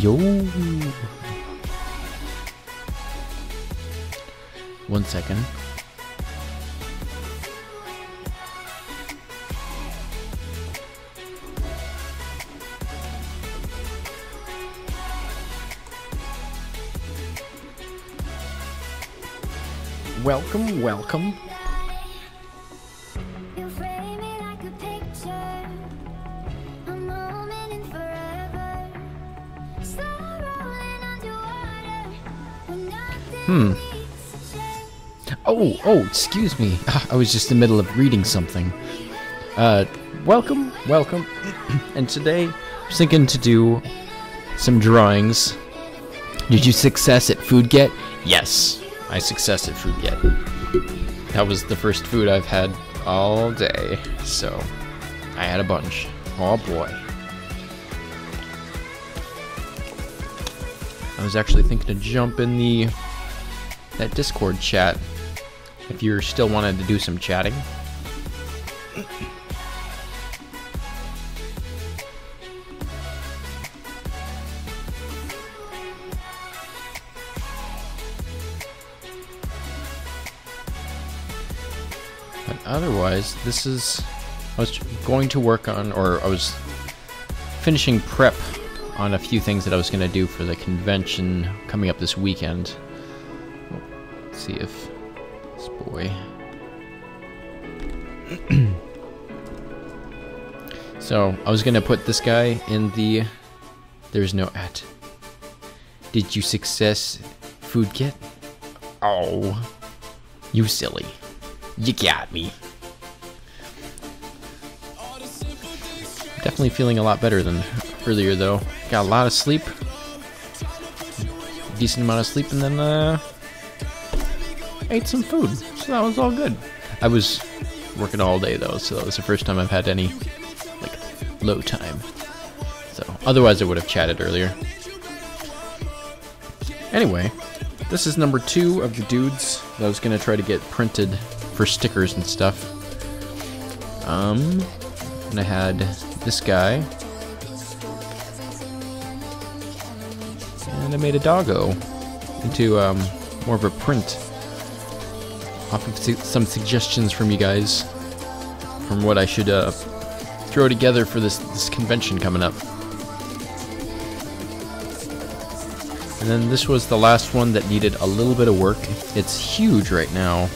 Yo. 1 second. Welcome, welcome. Oh, excuse me. I was just in the middle of reading something. Welcome. And today, I was thinking to do some drawings. Did you success at Food Get? Yes, I success at Food Get. That was the first food I've had all day, so I had a bunch. Oh boy. I was actually thinking to jump in that Discord chat if you're still wanting to do some chatting. But otherwise, I was going to work on, or I was finishing prep on a few things that I was going to do for the convention coming up this weekend. Let's see if this boy. So I was going to put this guy in the. There's no at. Did you success Food Get? Oh, you silly. You got me. Definitely feeling a lot better than earlier though. Got a lot of sleep. Decent amount of sleep, and then ate some food. So that was all good. I was working all day though, so that was the first time I've had any like low time. So otherwise I would have chatted earlier. Anyway, this is number 2 of the dudes that I was gonna try to get printed for stickers and stuff. And I had this guy, and I made a doggo into more of a print off of some suggestions from you guys from what I should throw together for this convention coming up. And then this was the last one that needed a little bit of work. It's huge right now.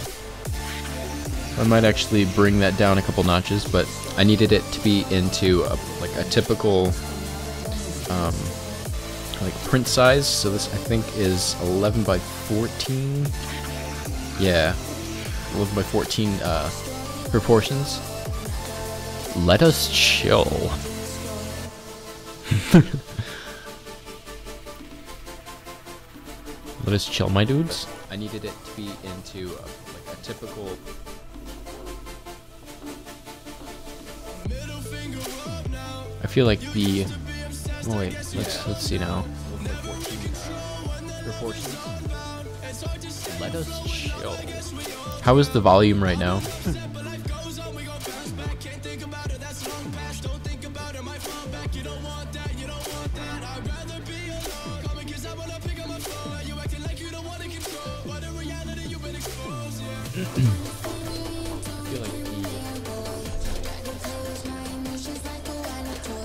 I might actually bring that down a couple notches, but I needed it to be into like a typical like print size. So this I think is 11 by 14. Yeah, 11 by 14 proportions. Let us chill. Let us chill, my dudes. I needed it to be into like a typical. I feel like the. Oh wait, let's see now. Proportions. Let us chill. How is the volume right now?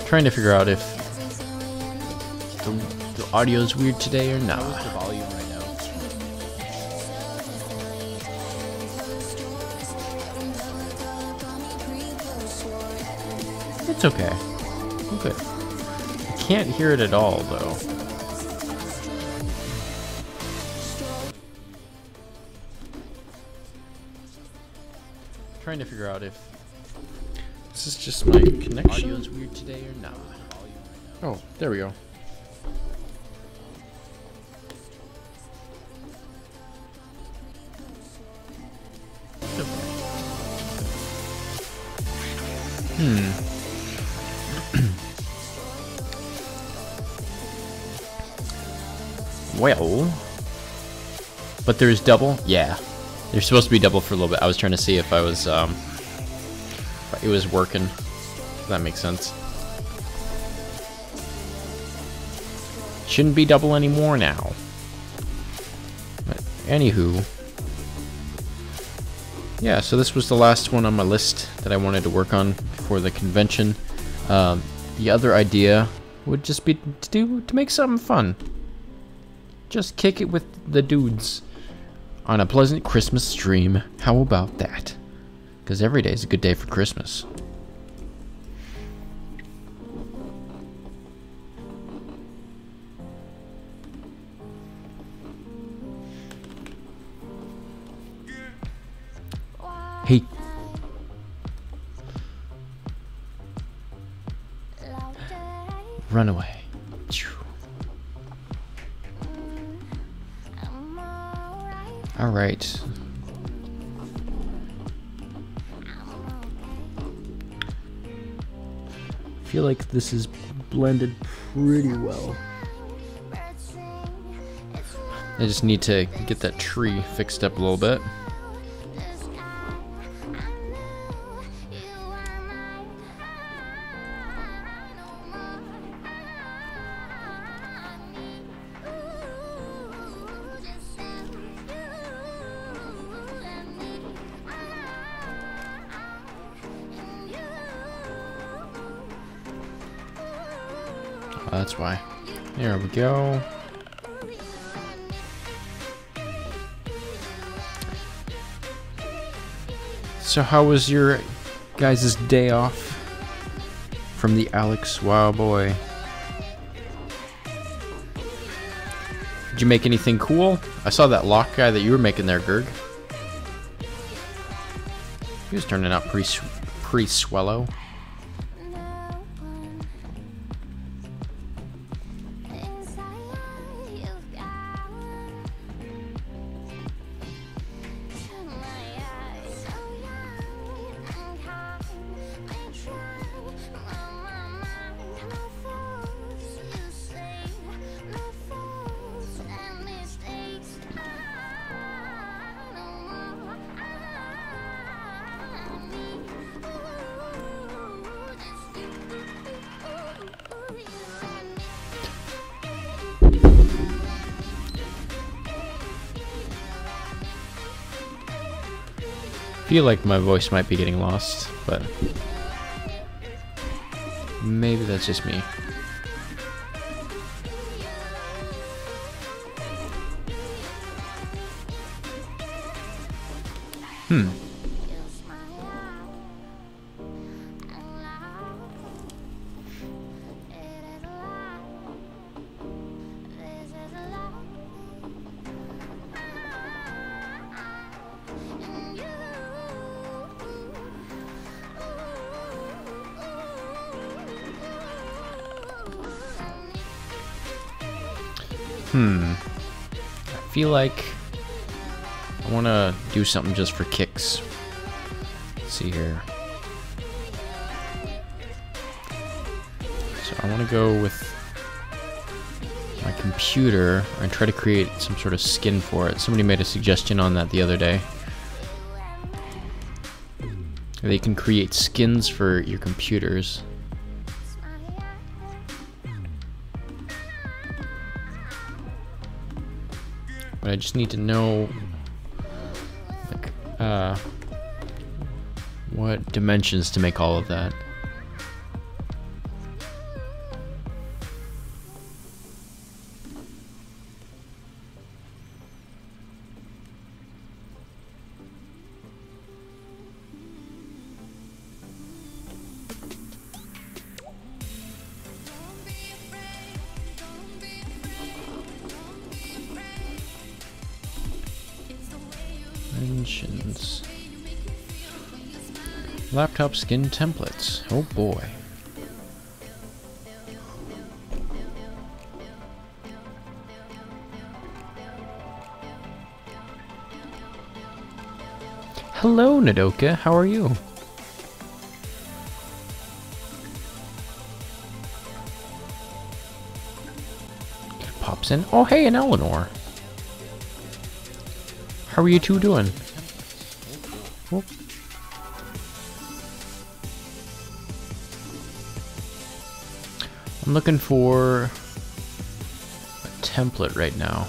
Trying to figure out if the audio is weird today or not. What is the volume right now? It's okay. I'm good. I can't hear it at all though. Trying to figure out if this is just my connection. Audio is weird today or not? Oh, there we go. Well, but there's double? Yeah. There's supposed to be double for a little bit. I was trying to see if I was, if it was working. If that makes sense. Shouldn't be double anymore now. But anywho. Yeah, so this was the last one on my list that I wanted to work on for the convention. The other idea would just be to make something fun. Just kick it with the dudes on a pleasant Christmas stream. How about that? Because every day is a good day for Christmas. Hey. Run away. All right. I feel like this is blended pretty well. I just need to get that tree fixed up a little bit. That's why. There we go. So how was your guys' day off from the Alex Wow Boy? Did you make anything cool? I saw that lock guy that you were making there, Gerg. He was turning out pretty swellow. I feel like my voice might be getting lost, but maybe that's just me. I feel like I want to do something just for kicks. Let's see here. So I want to go with my computer and try to create some sort of skin for it. Somebody made a suggestion on that the other day. They can create skins for your computers. But I just need to know, like, what dimensions to make all of that. Dimensions. Laptop skin templates. Oh boy. Hello, Nadoka. How are you? Pops in. Oh, hey, and Eleanor. How are you two doing? Whoop. I'm looking for template right now.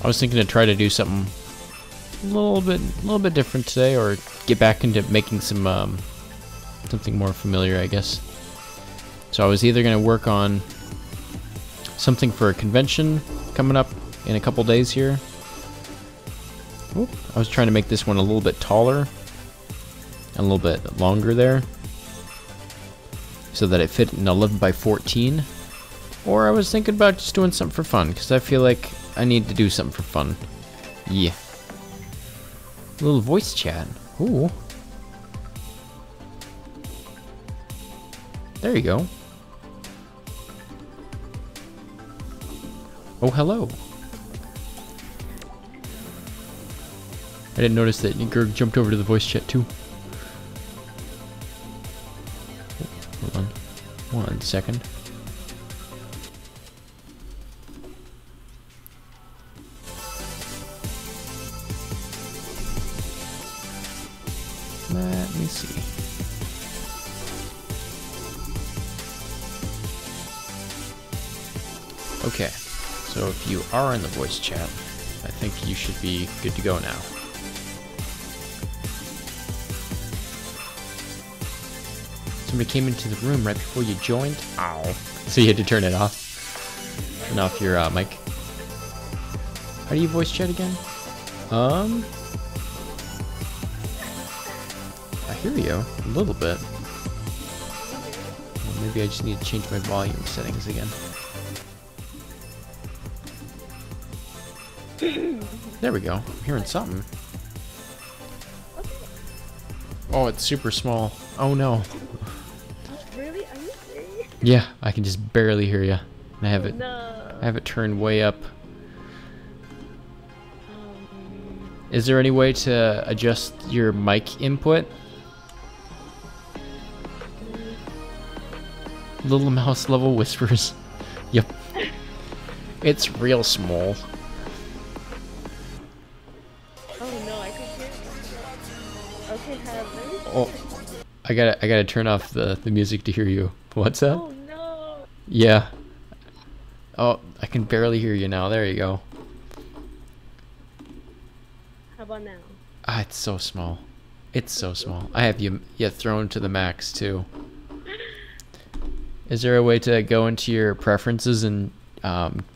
I was thinking to try to do something a little bit different today, or get back into making some something more familiar, I guess. So I was either going to work on something for a convention coming up in a couple days here. Oop, I was trying to make this one a little bit taller and a little bit longer there, so that it fit in 11 by 14. Or I was thinking about just doing something for fun, because I feel like I need to do something for fun. Yeah. A little voice chat. Ooh. There you go. Oh, hello. I didn't notice that Gerg jumped over to the voice chat too. Oh, hold on. 1 second. Let me see. Okay, so if you are in the voice chat, I think you should be good to go now. Somebody came into the room right before you joined. Ow. So you had to turn it off. Turn off your mic. How do you voice chat again? I hear you a little bit. Well, maybe I just need to change my volume settings again. There we go. I'm hearing something. Oh, it's super small. Oh no. Really? Are you serious? Yeah, I can just barely hear you. I have it. No. I have it turned way up. Is there any way to adjust your mic input? Little mouse level whispers. Yep. It's real small. Oh no, I can hear you. Okay, hello. Oh, I gotta turn off the music to hear you. What's that? Oh no. Yeah. Oh, I can barely hear you now. There you go. How about now? Ah, it's so small. It's so small. I have you thrown to the max too. Is there a way to go into your preferences and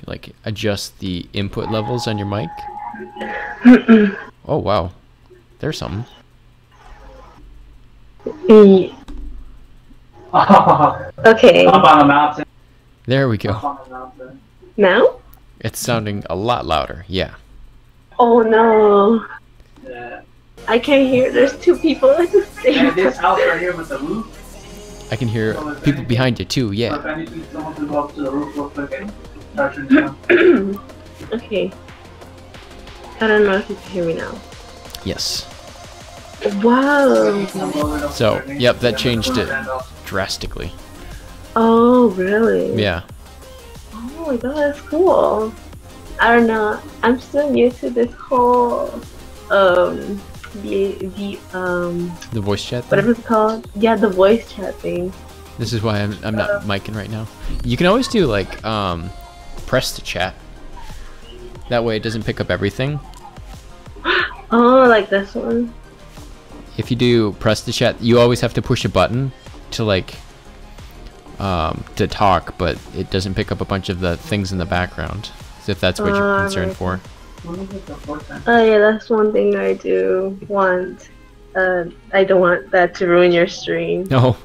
like adjust the input levels on your mic? Oh wow, there's something. Okay. Up on the mountain. There we Up go. on the mountain. Now? It's sounding a lot louder. Yeah. Oh no. Yeah. I can't hear. There's two people at the And same this time. house right here with the roof. I can hear people behind you too. So Yeah. if anything, someone can go up to the roof real quick and start turning down. Okay. I don't know if you can hear me now. Yes. Wow. So, yep, that changed it drastically. Oh, really? Yeah. Oh my god, that's cool. I don't know. I'm still new to this whole the The voice chat thing? whatever it's called. Yeah, the voice chat thing. This is why I'm not micing right now. You can always do like press to chat. That way it doesn't pick up everything. Oh, like this one. If you do press to chat, you always have to push a button to like to talk, but it doesn't pick up a bunch of the things in the background. So if that's what you're concerned for. Oh yeah, that's one thing I do want. I don't want that to ruin your stream. No.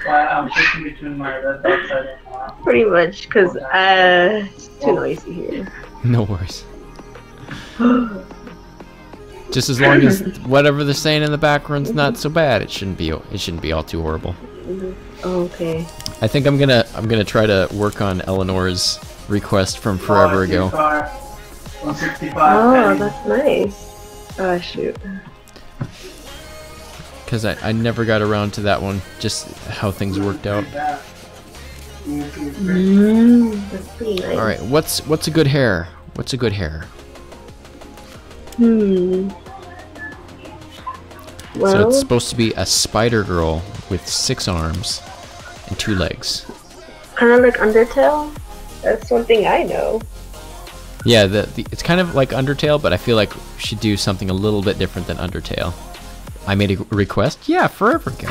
I'm switching between my red dot side and Pretty much, because it's too noisy here. No worries. Just as long as whatever they're saying in the background's not so bad, it shouldn't be all too horrible. Okay. I think I'm gonna try to work on Eleanor's request from forever ago. 165. Oh, that's nice. Oh shoot. Because I never got around to that one, just how things worked out. That's pretty nice. Alright, what's a good hair? What's a good hair? Hmm. So Well, it's supposed to be a spider girl with 6 arms and 2 legs. kind of like Undertale. That's one thing I know. Yeah, it's kind of like Undertale, but I feel like we should do something a little bit different than Undertale. I made a request? Yeah, forever ago.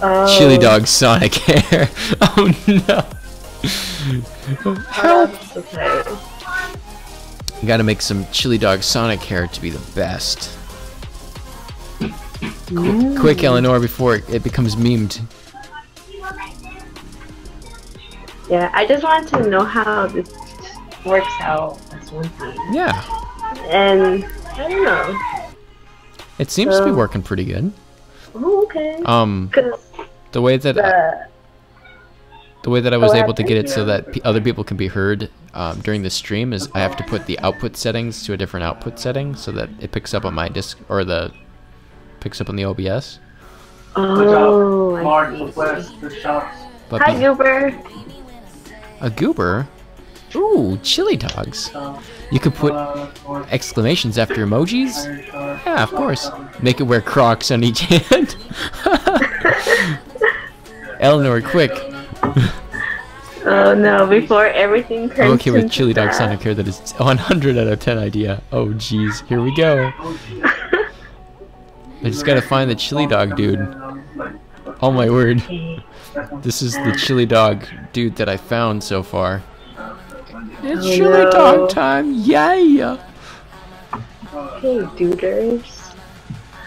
Oh, Chili Dog Sonic hair. Oh no. Help! that's okay. Gotta make some Chili Dog Sonic hair to be the best. Quick, Eleanor, before it becomes memed. Yeah, I just wanted to know how this works out. That's one thing. Yeah, And I don't know. it seems to be So- working pretty good. Oh, okay. Because The way that the way that I was able to get it so Yeah. that other people can be heard during the stream is I have to put the output settings to a different output setting so that it picks up on my disc or picks up on the OBS. oh, I Mark see. request the shops. But Hi, Goober. a goober, ooh, chili dogs. You could put exclamations after emojis. Yeah, of course. Make it wear Crocs on each hand. Eleanor, quick. Oh no! Before everything turns I'm okay with into Chili Dog that. Sonic here. That is 100 out of 10 idea. Oh jeez, here we go. I just gotta find the chili dog dude. Oh my word. This is the chili dog dude that I found so far. It's Oh, chili no. dog time, yeah! Hey, duders.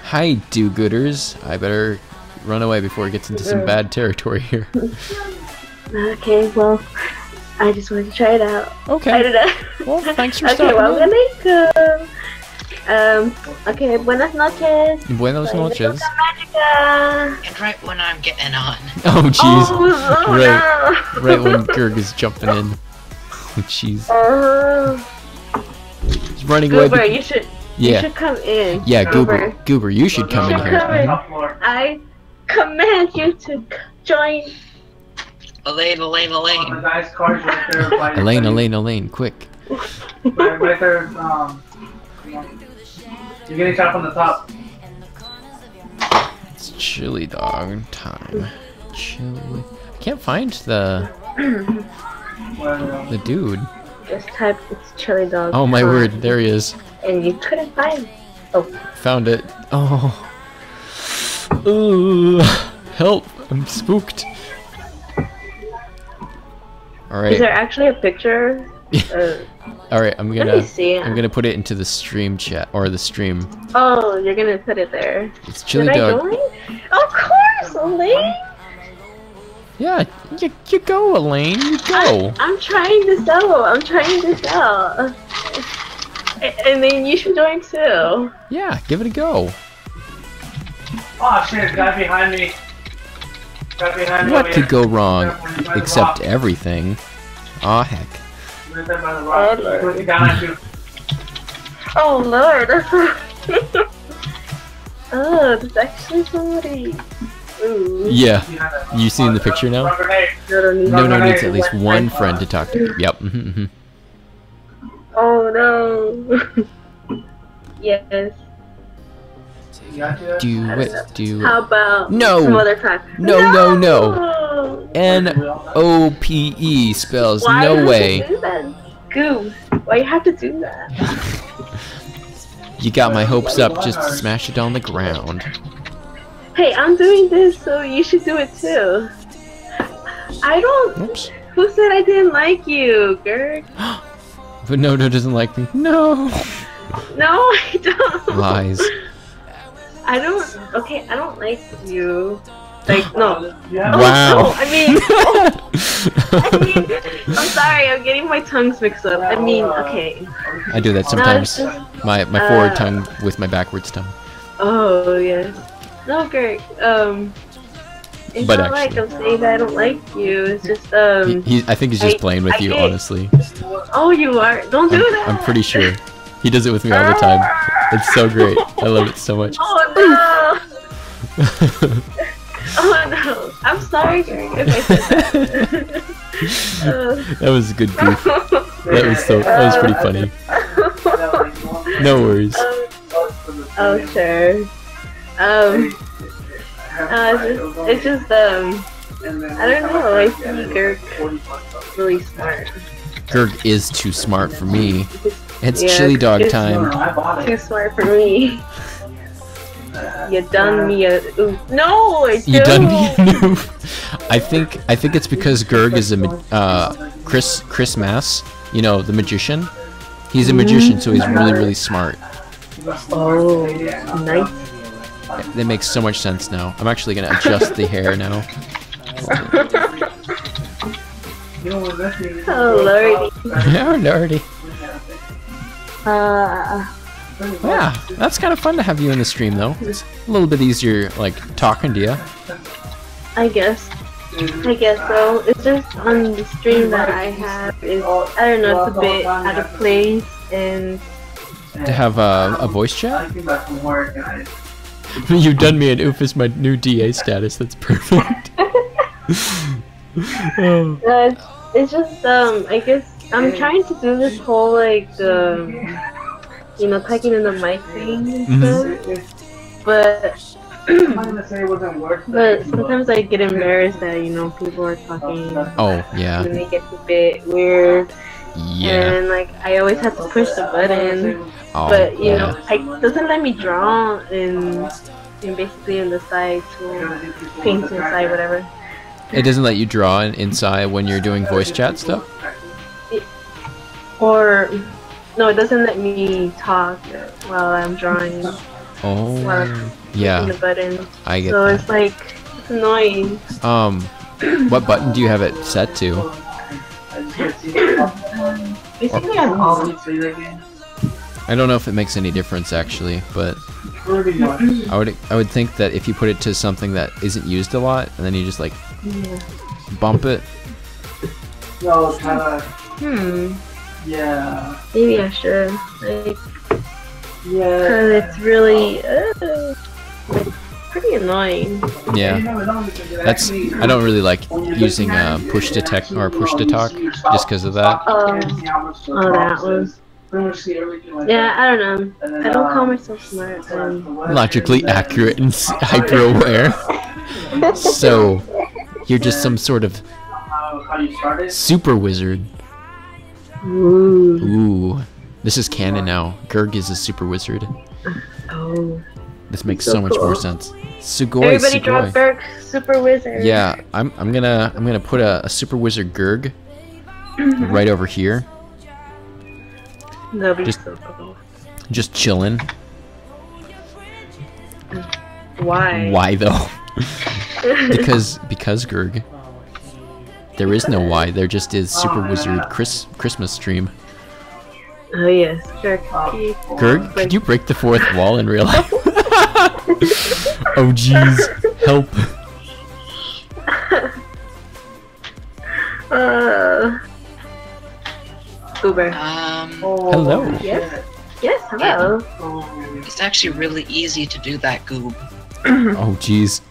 Hi, do-gooders. I better run away before it gets into some bad territory here. Okay, well, I just wanted to try it out. I Okay. don't know. Well, thanks for Okay, stopping well, in. I'm gonna go. Okay, buenas noches. Buenos Soy noches. Luca Magica. And right when I'm getting on. Oh jeez. Oh, Right. Right when Gerg is jumping in. Oh jeez. Oh, He's running away. Goober, you should. You Yeah. should come in. Yeah, Goober, you should come in You should here. come in. Top floor. I command you to join. Elaine. The guy's car's right there. by- Elaine, quick. Right there. You're getting shot from the top. It's chili dog time. Chili. I can't find the dude. Just type it's chili dog. Oh my time. word, there he is. And you couldn't find. Oh, Found it. Oh. Ooh. Help! I'm spooked. is Alright. there actually a picture? Alright, I'm Let me gonna see. I'm gonna put it into the stream chat or the stream. Oh, you're gonna put it there. It's chili Did dog. I join? Of course, Elaine. Yeah, you go, Elaine. You go. I'm trying this out. And then you should join too. Yeah, give it a go. Oh shit, guy behind me. Guy behind me. What over could here. go wrong? By the Except rock. everything. Aw, heck. Right there by the rock. Oh, Lord. Looking down at you. Oh Lord, oh, there's actually somebody. Ooh. Yeah. Behind that. You seen the picture now? Front grenade. No needs at least one friend to talk to. Yep. mhm. Oh no. Yes. You got you? Do it. Do How it. about No. some other time? No. No. N-O-P-E spells Why no do you way. have to do that? Goo. Why you have to do that? You got my hopes up. Just smash it on the ground. Hey, I'm doing this, so you should do it too. I don't. Oops. Who said I didn't like you, Gert? But no doesn't like me. No. No, I don't. Lies. I don't. Okay, I don't like you. Like no. Yeah. Wow. Oh, I mean, I'm sorry. I'm getting my tongues mixed up. I mean, okay. I do that No, sometimes. it's just, My forward tongue with my backwards tongue. oh yes. No, Gert. It's But not like actually- I'm saying that I don't like you. It's just I think he's just I- playing with I you, get- honestly. Oh, you are. Don't do that. I'm pretty sure. He does it with me all the time. It's so great. I love it so much. Oh no. Oh no. I'm sorry, Gert. If I said that. That was a good goof. That was pretty funny. No worries. Oh sure. It's just I don't know. I think Gurg really smart. Gurg is too smart for me. It's Yeah, chili dog it's time. Too smart for me. You done me a oof. No, I You done me a don't. noob. I think it's because Gurg is a Chris Mass, you know, the magician. He's a magician, so he's really smart. Oh, nice. That makes so much sense now. I'm actually gonna adjust the hair now. Oh lordy. Yeah, nerdy. Uh, Yeah, that's kind of fun to have you in the stream though. It's a little bit easier, like talking to you. I guess so. It's just on the stream that I have is I don't know, it's a bit out of place and To have a voice chat. You've done me an oof is my new DA status. That's perfect. Oh. it's just I guess I'm trying to do this whole like you know, typing in the mic thing and stuff, but sometimes I get embarrassed that, you know, people are talking Oh yeah, and it gets a bit weird. yeah. And like I always have to push the button, Oh but you know, yeah. it doesn't let me draw in basically in the side to paint inside whatever. It doesn't let you draw inside when you're doing voice chat stuff. Or no, it doesn't let me talk while I'm drawing. Oh Pushing yeah, the button. I get So that. it's like it's annoying. What button do you have it set to? Basically, I'm all. I don't know if it makes any difference actually, but I would think that if you put it to something that isn't used a lot, and then you just like Yeah. bump it. No, kinda. Yeah. Maybe I should. Like, Yeah. cause it's really pretty annoying. Yeah, that's. I don't really like using push to text or push to talk just because of that. Oh, that one. Yeah, I don't know. I don't call myself smart. Logically accurate and hyper aware. So you're just some sort of How you started? super wizard. Ooh. Ooh, this is canon now. Gurg is a super wizard. Oh. This makes So so much more cool. sense. Sugoi, Everybody draw Sugoi. Berk, Super Wizard. Yeah, I'm gonna put a super wizard Gurg right over here, That'll be Just- so cool. just chilling. Why? Why though? because Gurg. There is no why. There just is super wizard Christmas stream. Oh yes, sure. Gurg, could you break the fourth wall in real life? Oh jeez, help. Uber. Hello. Yes. Yes. Hello. It's actually really easy to do that, Goob. Oh jeez.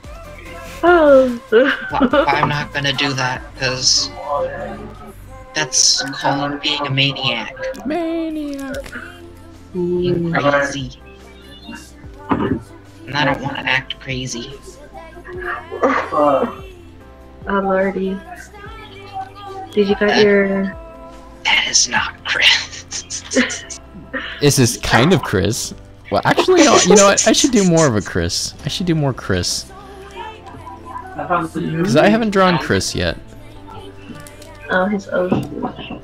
Oh. Well, I'm not gonna do that, because that's called being a maniac. Maniac. Being crazy. And I don't want to act crazy. Oh lordy. Did you got your? That is not Chris. This is kind of Chris. Well, actually, no. You know what? I should do more of a Chris. I should do more Chris. Because I haven't drawn Chris yet. Oh, his oath.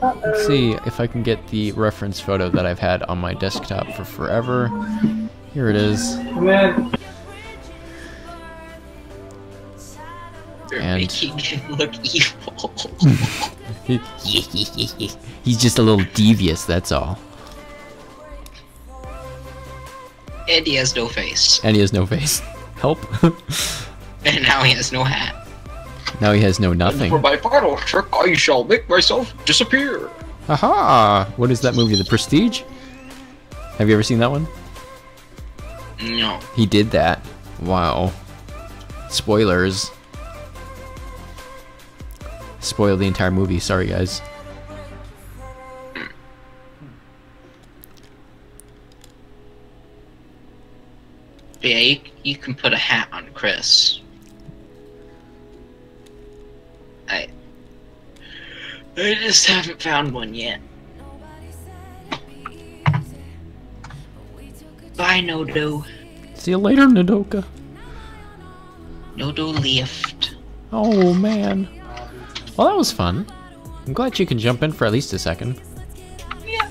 Let's see if I can get the reference photo that I've had on my desktop for forever. Here it is. Man. You're And- making him look evil. He's just a little devious, that's all. And he has no face. And he has no face. Help. And now he has no hat. Now he has no nothing. For my final trick, I shall make myself disappear. Haha! What is that movie? The Prestige? Have you ever seen that one? No. He did that. Wow. Spoilers. Spoiled the entire movie. Sorry, guys. But yeah, you can put a hat on Chris. I just haven't found one yet. Bye, Nodo. See you later, Nodoka. Nodo left. Oh man. Well, that was fun. I'm glad you can jump in for at least a second. Yeah.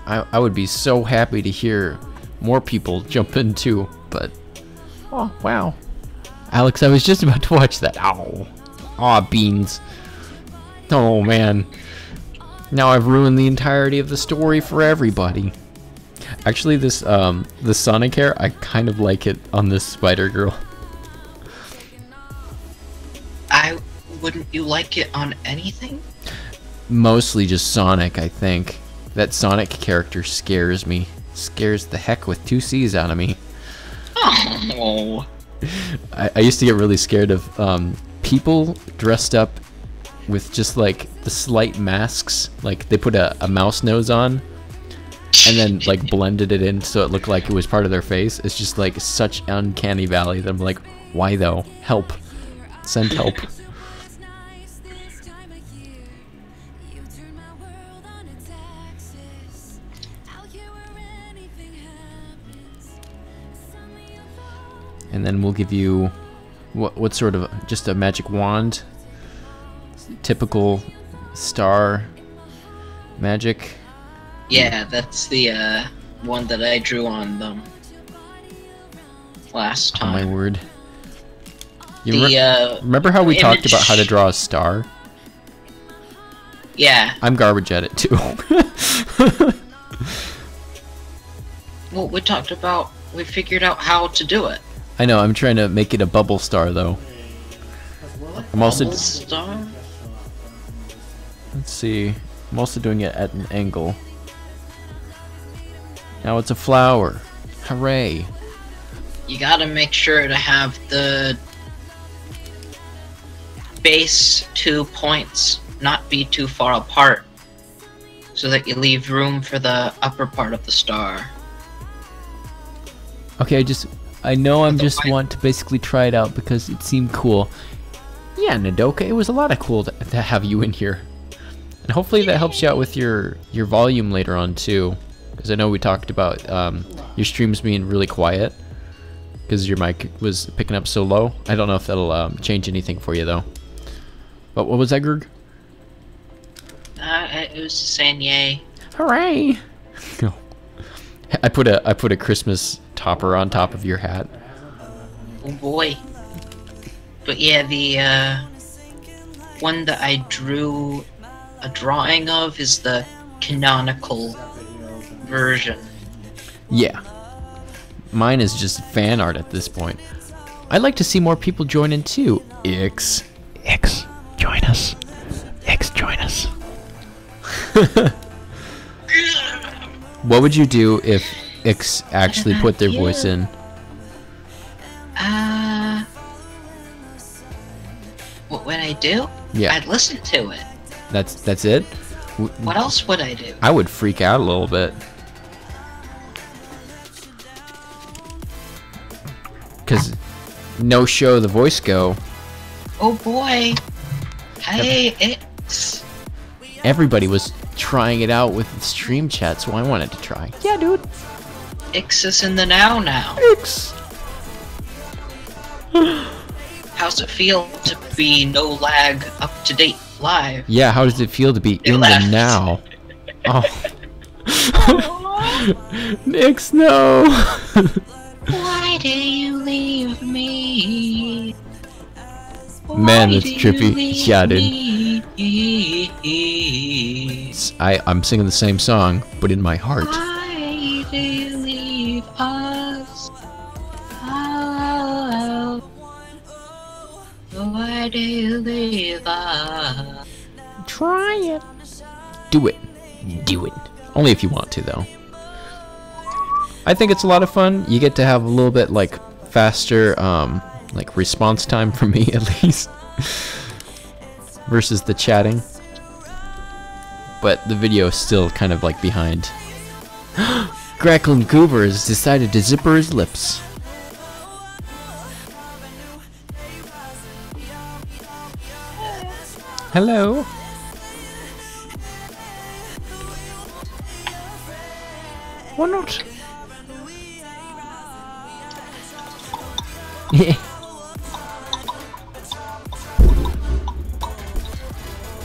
I would be so happy to hear more people jump in too, but oh wow. Alex, I was just about to watch that. Ow. Aw, beans. Oh man. Now I've ruined the entirety of the story for everybody. Actually, this the Sonic hair, I kind of like it on this Spider Girl. Wouldn't you like it on anything? Mostly just Sonic, I think. That Sonic character scares me. Scares the heck with 2 C's out of me. Oh. I used to get really scared of people dressed up with just like the slight masks. Like they put a mouse nose on and then like blended it in so it looked like it was part of their face. It's just like such uncanny valley that I'm like, why though? Help. Send help. And then we'll give you what sort of, just a magic wand, typical star magic. Yeah, that's the one that I drew on them last Oh my time. word! Remember how we talked about how to draw a star? Yeah. I'm garbage at it too. Well, we figured out how to do it. I know. I'm trying to make it a bubble star though. I'm also. Bubble star? Let's see. I'm also doing it at an angle. Now it's a flower. Hooray! You gotta make sure to have the base 2 points not be too far apart, so that you leave room for the upper part of the star. Okay, I know I'm just want to basically try it out because it seemed cool. Yeah, Nodoka, it was a lot of cool to have you in here. And hopefully that helps you out with your volume later on too. Because I know we talked about your streams being really quiet because your mic was picking up so low. I don't know if that'll change anything for you though. But what was that, Grg? It was just saying yay. Hooray! I put a Christmas topper on top of your hat. Oh boy. But yeah, the one that I drew a drawing of is the canonical version. Yeah. Mine is just fan art at this point. I'd like to see more people join in too. Ix, join us. Ix, join us. What would you do if Ix actually put their voice in? What would I do? Yeah. I'd listen to it. That's it? What else would I do? I would freak out a little bit. Cause no show the voice go. Oh boy. Hey, Ix. Everybody was trying it out with stream chat, so I wanted to try. Yeah, dude. Ix is in the now. Ix. How's it feel to be no lag, up to date, live? Yeah, how does it feel to be They in left. the now? Oh. Ix, no. Why did you leave me? Man, that's Why did trippy. you leave Yeah, dude. me? I'm singing the same song, but in my heart. Why did you leave us? Oh, why did you leave us? Try it. Do it. Do it. Only if you want to, though. I think it's a lot of fun. You get to have a little bit, like, faster like response time for me at least versus the chatting. But the video is still kind of like behind. Crackling Goober has decided to zipper his lips. Hello. Why not? Yeah.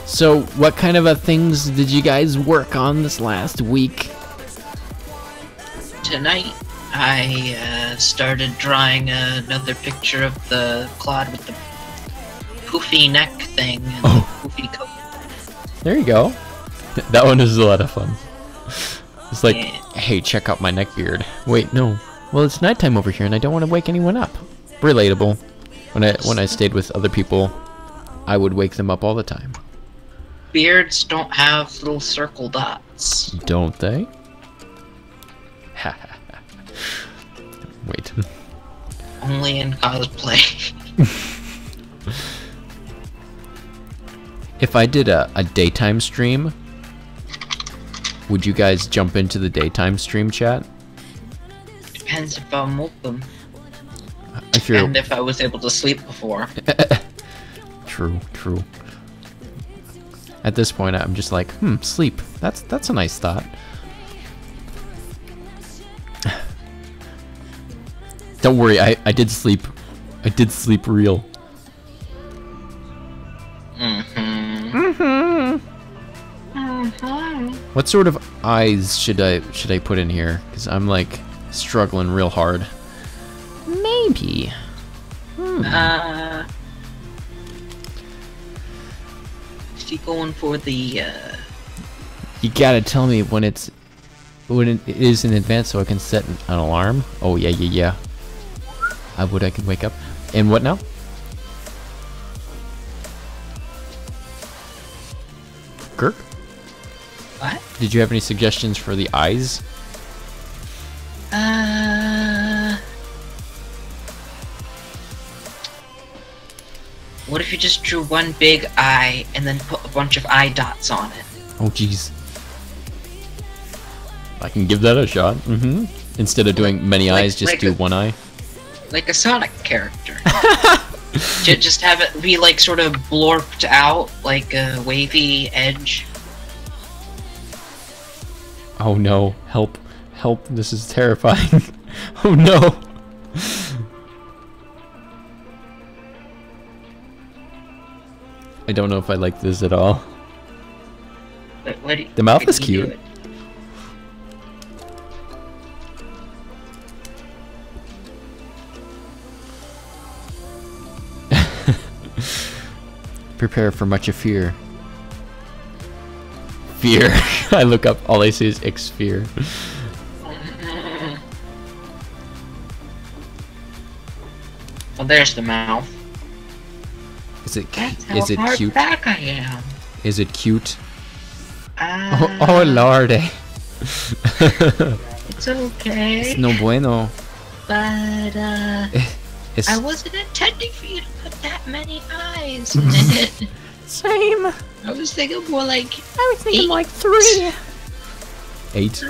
So, what kind of things did you guys work on this last week? Tonight, I started drawing another picture of the Claude with the poofy neck thing and the poofy coat. There you go. That one is a lot of fun. It's like, Yeah. hey, check out my neck beard. Wait, no. Well, it's nighttime over here, and I don't want to wake anyone up. Relatable. When I stayed with other people, I would wake them up all the time. Beards don't have little circle dots. Don't they? Wait. Only in cosplay. If I did a daytime stream, would you guys jump into the daytime stream chat? Depends if I'm open. If you're And if I was able to sleep before. True. At this point, I'm just like, sleep. That's a nice thought. Don't worry, I did sleep. I did sleep real. What sort of eyes should I put in here? Because I'm like struggling real hard. Maybe. Is he going for the You gotta tell me when it is in advance so I can set an alarm. Oh yeah. I can wake up. And what now? Kirk? what? Did you have any suggestions for the eyes? What if you just drew one big eye and then put a bunch of eye dots on it? Oh jeez. I can give that a shot. Instead of doing many eyes, just do one eye. Like a Sonic character. Just have it be like sort of blorped out, like a wavy edge. Oh no, help. Help, this is terrifying. Oh no. I don't know if I like this at all. But what do you, The mouth how is do you do cute. it? Prepare for much of fear. Fear. I look up, all I see is X-Fear. Well, there's the mouth. Is it That's how is it far cute? back I am. Is it cute? Ah, Oh lordy. it's okay. It's no bueno. But It's I wasn't intending for you to put that many eyes in it. same. I was thinking more like I was thinking like 3. 8.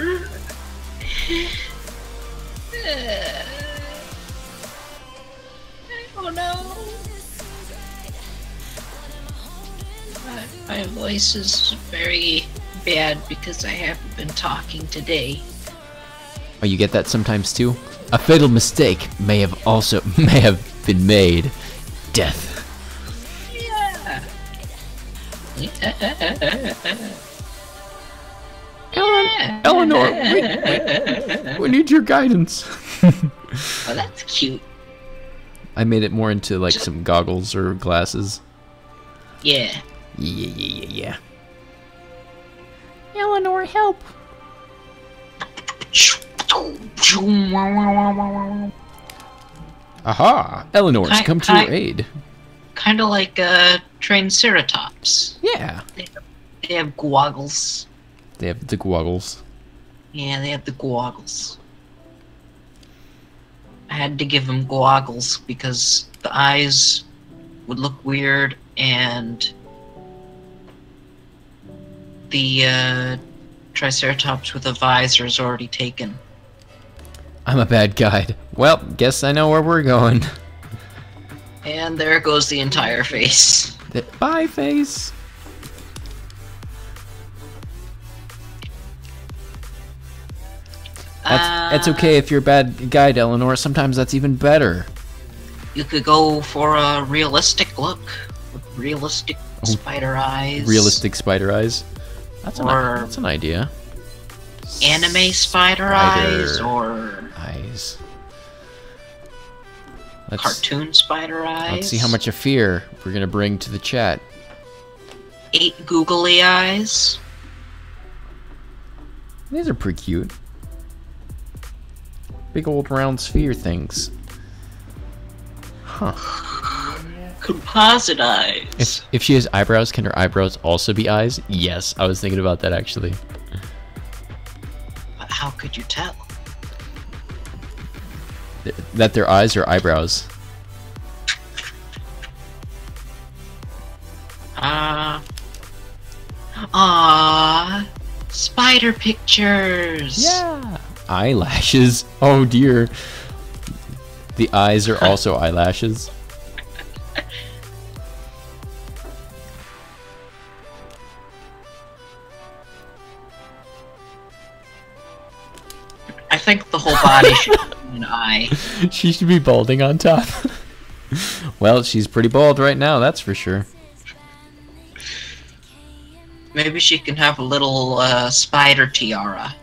Oh no. My voice is very bad because I haven't been talking today. Oh, you get that sometimes too? A fatal mistake may have been made. Death. Yeah. Eleanor, we need your guidance. Oh, that's cute. I made it more into like some goggles or glasses. Yeah. Yeah. Eleanor, help. Aha! Eleanor's come to your aid. Kind of like Triceratops. Yeah. They have goggles. They have the goggles. Yeah, they have the goggles. I had to give him goggles because the eyes would look weird and the Triceratops with a visor is already taken. I'm a bad guide. Well, guess I know where we're going. And there goes the entire face. Bye, face. That's okay if you're a bad guide, Eleanor. Sometimes that's even better. You could go for a realistic look. With realistic spider eyes. Realistic spider eyes. That's Or- an idea. Anime spider eyes or eyes. cartoon spider eyes. Let's see how much of fear we're gonna bring to the chat. 8 googly eyes. These are pretty cute. Big old round sphere things. Huh. Composite eyes. If she has eyebrows, can her eyebrows also be eyes? Yes, I was thinking about that actually. But how could you tell? That they're eyes or eyebrows? Spider pictures. Yeah. Eyelashes. Oh dear. The eyes are also eyelashes. I think the whole body should be an eye. She should be balding on top. Well, she's pretty bald right now, that's for sure. Maybe she can have a little spider tiara.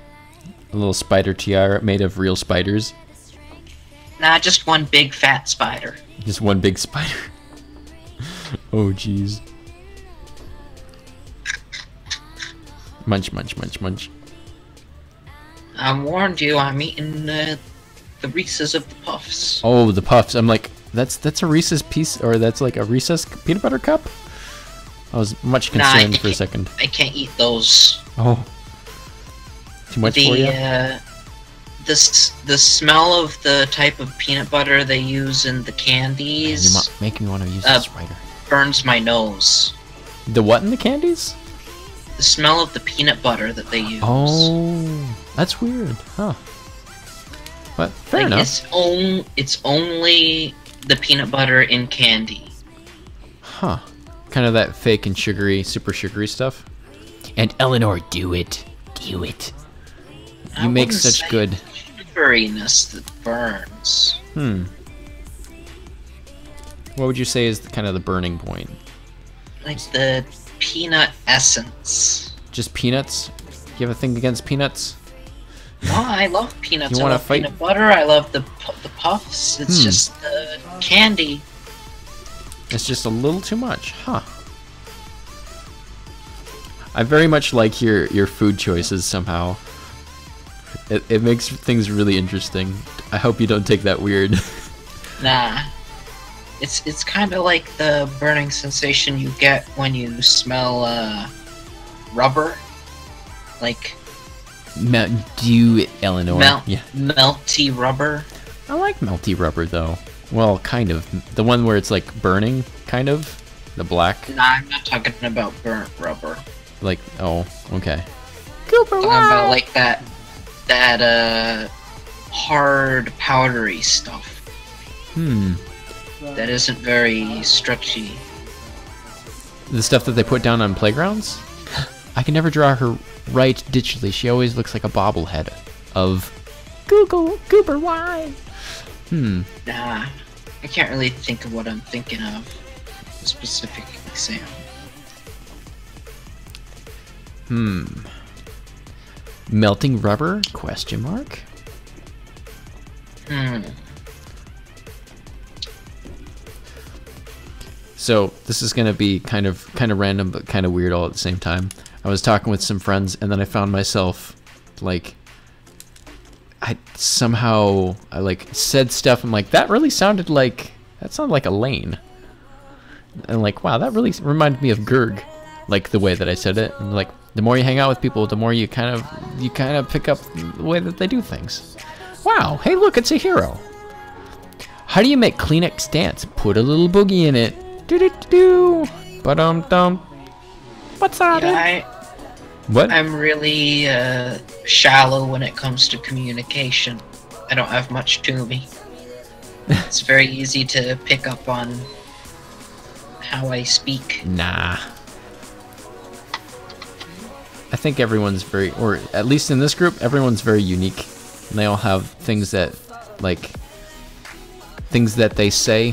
A little spider tiara made of real spiders. Nah, just one big fat spider. Just one big spider. Oh, jeez. Munch, munch, munch, munch. I warned you, I'm eating the Reese's of the Puffs. Oh, the Puffs. I'm like, that's a Reese's piece, or that's like a Reese's peanut butter cup? I was much concerned for a second. I can't eat those. Oh. Too much for you? The smell of the type of peanut butter they use in the candies You're making me want to use the spider. burns my nose. The what in the candies? The smell of the peanut butter that they use. Oh, that's weird, huh? But fair enough. It's only the peanut butter in candy. Huh. Kind of that fake and sugary, super sugary stuff. And Eleanor, do it. Do it. You make such good sugariness that burns. What would you say is kind of the burning point? Like the peanut essence. Just peanuts? You have a thing against peanuts? No, I love peanuts. You I wanna love fight? peanut butter. I love the puffs. It's just the candy. It's just a little too much, huh? I very much like your food choices somehow. It makes things really interesting. I hope you don't take that weird. Nah. It's kind of like the burning sensation you get when you smell rubber. Like Do you, Eleanor? Yeah. melty rubber. I like melty rubber though. Well, kind of. The one where it's like burning, kind of. The black. Nah, I'm not talking about burnt rubber. Like, oh, okay. I'm talking about like that hard powdery stuff. That isn't very stretchy. The stuff that they put down on playgrounds? I can never draw her right digitally. She always looks like a bobblehead of Goober why? Nah, I can't really think of what I'm thinking of. A specific example. Melting rubber? Question mark? So this is gonna be kind of random, but kind of weird all at the same time. I was talking with some friends, and then I found myself like, I like said stuff. I'm like, that sounded like a lane. And like, wow, that really reminded me of Gurg, like the way that I said it. And like, the more you hang out with people, the more you kind of pick up the way that they do things. Wow, hey, look, it's a hero. How do you make Kleenex dance? Put a little boogie in it. Do do do do. Ba-dum-dum. What's on it? Yeah, What? I'm really shallow when it comes to communication. I don't have much to me. It's very easy to pick up on how I speak. Nah. I think everyone's very, or at least in this group, everyone's very unique. And they all have things that, like, things that they say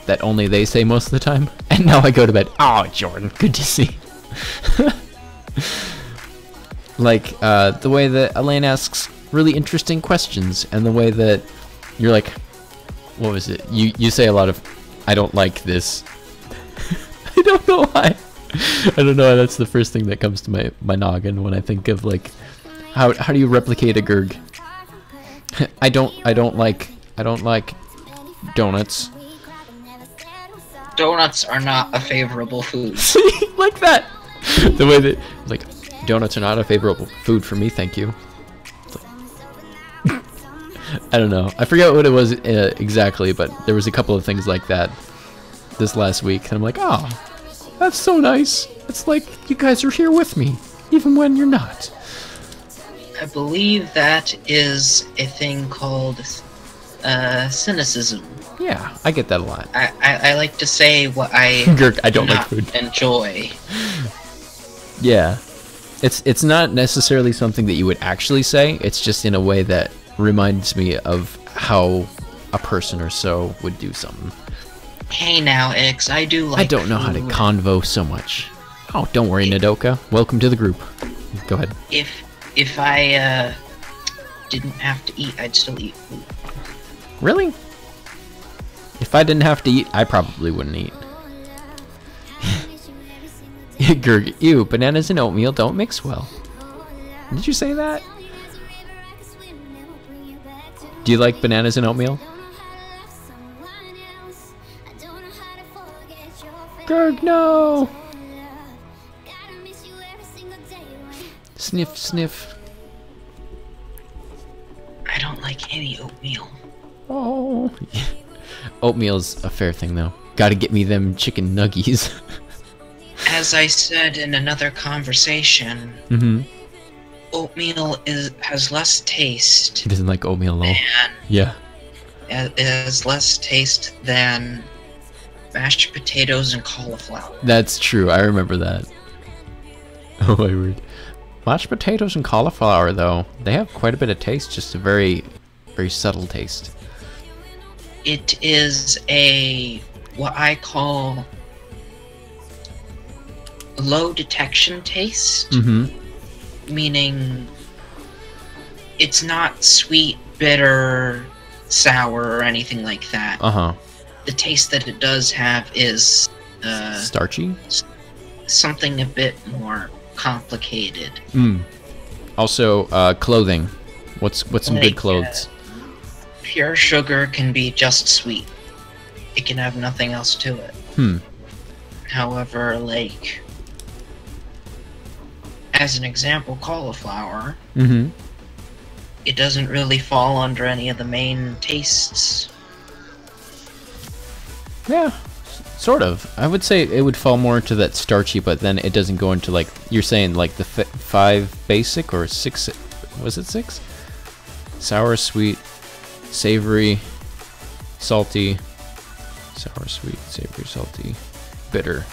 that only they say most of the time. And now I go to bed. Oh, Jordan, good to see. Like, the way that Elaine asks really interesting questions, and the way that you're like, what was it? You say a lot of, I don't like this. I don't know why. I don't know why that's the first thing that comes to my noggin when I think of, like, how do you replicate a Gurg? I don't like donuts. Donuts are not a favorable food. See, like that. The way that, like, donuts are not a favorable food for me, thank you. I don't know. I forget what it was exactly, but there was a couple of things like that this last week, and I'm like, oh, that's so nice. It's like you guys are here with me, even when you're not. I believe that is a thing called cynicism. Yeah, I get that a lot. I like to say what I Gurk, I don't do like not food. enjoy. Yeah. It's not necessarily something that you would actually say, it's just in a way that reminds me of how a person or so would do something. Hey now, Ix, I do like I don't know how to food. convo so much. Oh, don't worry, Nadoka. Welcome to the group. Go ahead. If I didn't have to eat, I'd still eat food. Really? If I didn't have to eat, I probably wouldn't eat. Gurg, ew, bananas and oatmeal don't mix well. Did you say that? Do you like bananas and oatmeal? Gurg, no! Sniff, sniff. I don't like any oatmeal. Oh. Oatmeal's a fair thing, though. Gotta get me them chicken nuggies. As I said in another conversation, Mm-hmm. oatmeal has less taste He doesn't like oatmeal at all. than Yeah. it has less taste than mashed potatoes and cauliflower. That's true. I remember that. Oh my word. Mashed potatoes and cauliflower, though, they have quite a bit of taste. Just a very, very subtle taste. It is a what I call low detection taste, Mm-hmm. meaning it's not sweet, bitter, sour, or anything like that. Uh-huh. The taste that it does have is Starchy? something a bit more complicated. Also, clothing. What's some good Like, clothes? Pure sugar can be just sweet. It can have nothing else to it. However, like, as an example, cauliflower, Mm-hmm. it doesn't really fall under any of the main tastes. Yeah, sort of. I would say it would fall more into that starchy, but then it doesn't go into, like, you're saying, like, the 5 basic or 6, was it 6? Sour, sweet, savory, salty, sour, sweet, savory, salty, bitter.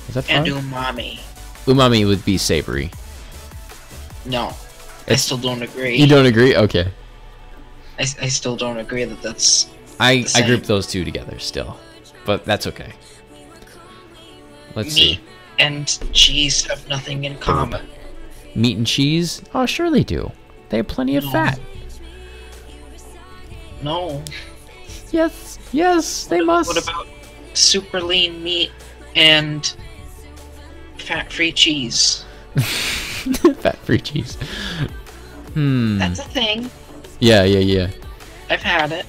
Is that 5? And umami. Umami would be savory. No. I It's- still don't agree. You don't agree? Okay. I still don't agree that that's... I same. group those two together still, but that's okay. Let's Meat see. and cheese have nothing in common. Meat and cheese? Oh, sure they do. They have plenty of No. fat. No. Yes, yes, they must. What about super lean meat and fat-free cheese? Fat-free cheese. That's a thing. Yeah, yeah, yeah. I've had it.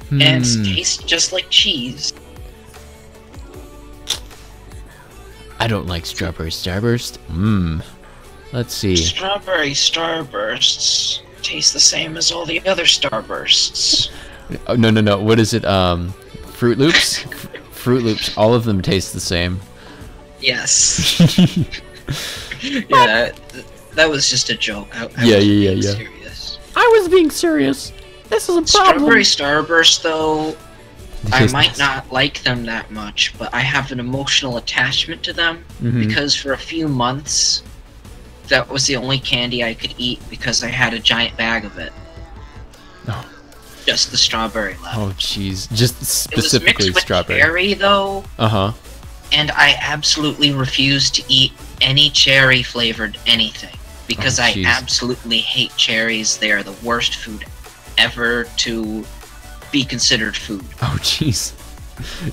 And it tastes just like cheese. I don't like strawberry starburst. Let's see. Strawberry Starbursts taste the same as all the other Starbursts. Oh, no, no, no. What is it? Fruit Loops? Fruit Loops. All of them taste the same. Yes. Yeah, that was just a joke. I Yeah, was yeah, being yeah. serious. I was being serious. This is a Strawberry Starburst, though, They I taste might nice. not like them that much, but I have an emotional attachment to them Mhm. because for a few months, that was the only candy I could eat because I had a giant bag of it. Oh. Just the strawberry left. Oh, jeez. Just It was specifically mixed with strawberry. cherry, though, Uh-huh. and I absolutely refuse to eat any cherry flavored anything because Oh, I jeez. absolutely hate cherries. They are the worst food ever to be considered food. Oh, jeez.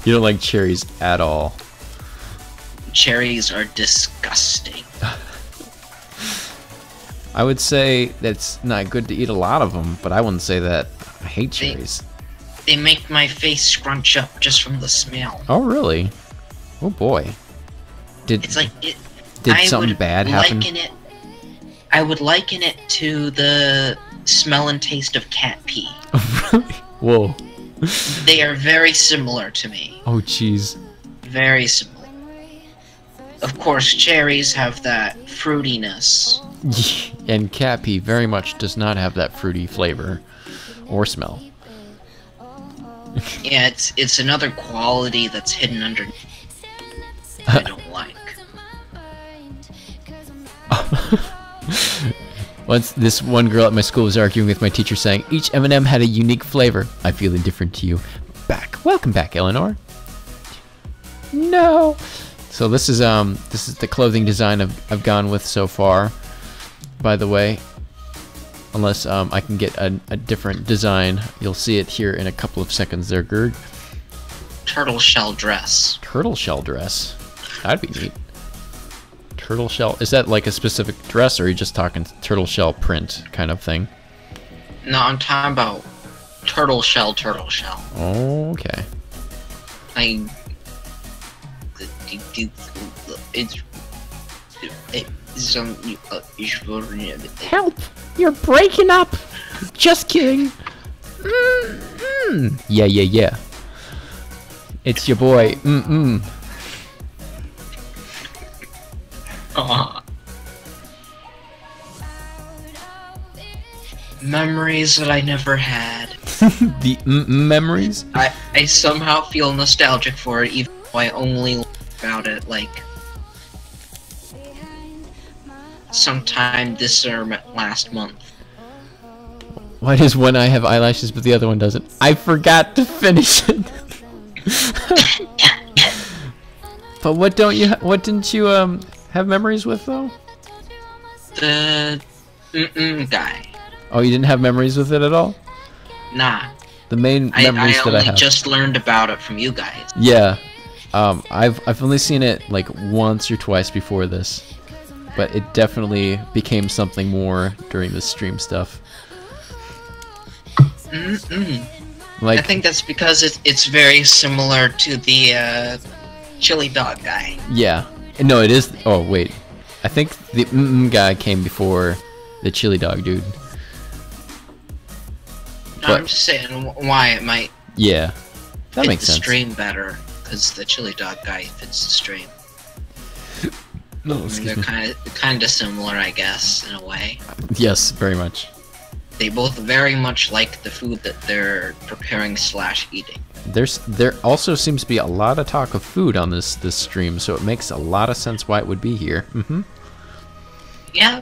You don't like cherries at all. Cherries are disgusting. I would say that's not good to eat a lot of them, but I wouldn't say that I hate They- cherries. They make my face scrunch up just from the smell. Oh, really? Oh, boy. Did It's like it. did I something would bad happen? I would liken it to the smell and taste of cat pee. Whoa. They are very similar to me. Oh, jeez. Very similar. Of course, cherries have that fruitiness. And cat pee very much does not have that fruity flavor or smell. Yeah, it's another quality that's hidden under. I don't like. Once this one girl at my school was arguing with my teacher saying each M&M had a unique flavor. I feel indifferent to you. Back. Welcome back, Eleanor. No. So this is the clothing design I've gone with so far. By the way, unless I can get a different design, you'll see it here in a couple of seconds there, Gerd. Turtle shell dress. Turtle shell dress. That'd be neat. Turtle shell. Is that like a specific dress, or are you just talking turtle shell print kind of thing? No, I'm talking about turtle shell. Okay. Help! You're breaking up! Just kidding! Yeah, yeah, yeah. It's your boy. Memories that I never had. The memories? I somehow feel nostalgic for it, even though I only learned about it like sometime this or last month. Why does one eye have eyelashes but the other one doesn't? I forgot to finish it. But what didn't you have memories with though? The guy. Oh, you didn't have memories with it at all? Nah. The main memories I that I only have. just learned about it from you guys. Yeah. I've only seen it like once or twice before this. But it definitely became something more during the stream stuff. Like I think that's because it's very similar to the chili dog guy. yeah. No, it is. Oh, wait. I think the guy came before the chili dog dude. No, But- I'm just saying why it might Yeah. That fit makes the sense. stream better, because the chili dog guy fits the stream. No, I mean, excuse they're me. kind of similar, I guess, in a way. Yes, very much. They both very much like the food that they're preparing / eating. There also seems to be a lot of talk of food on this stream, so it makes a lot of sense why it would be here. Yeah.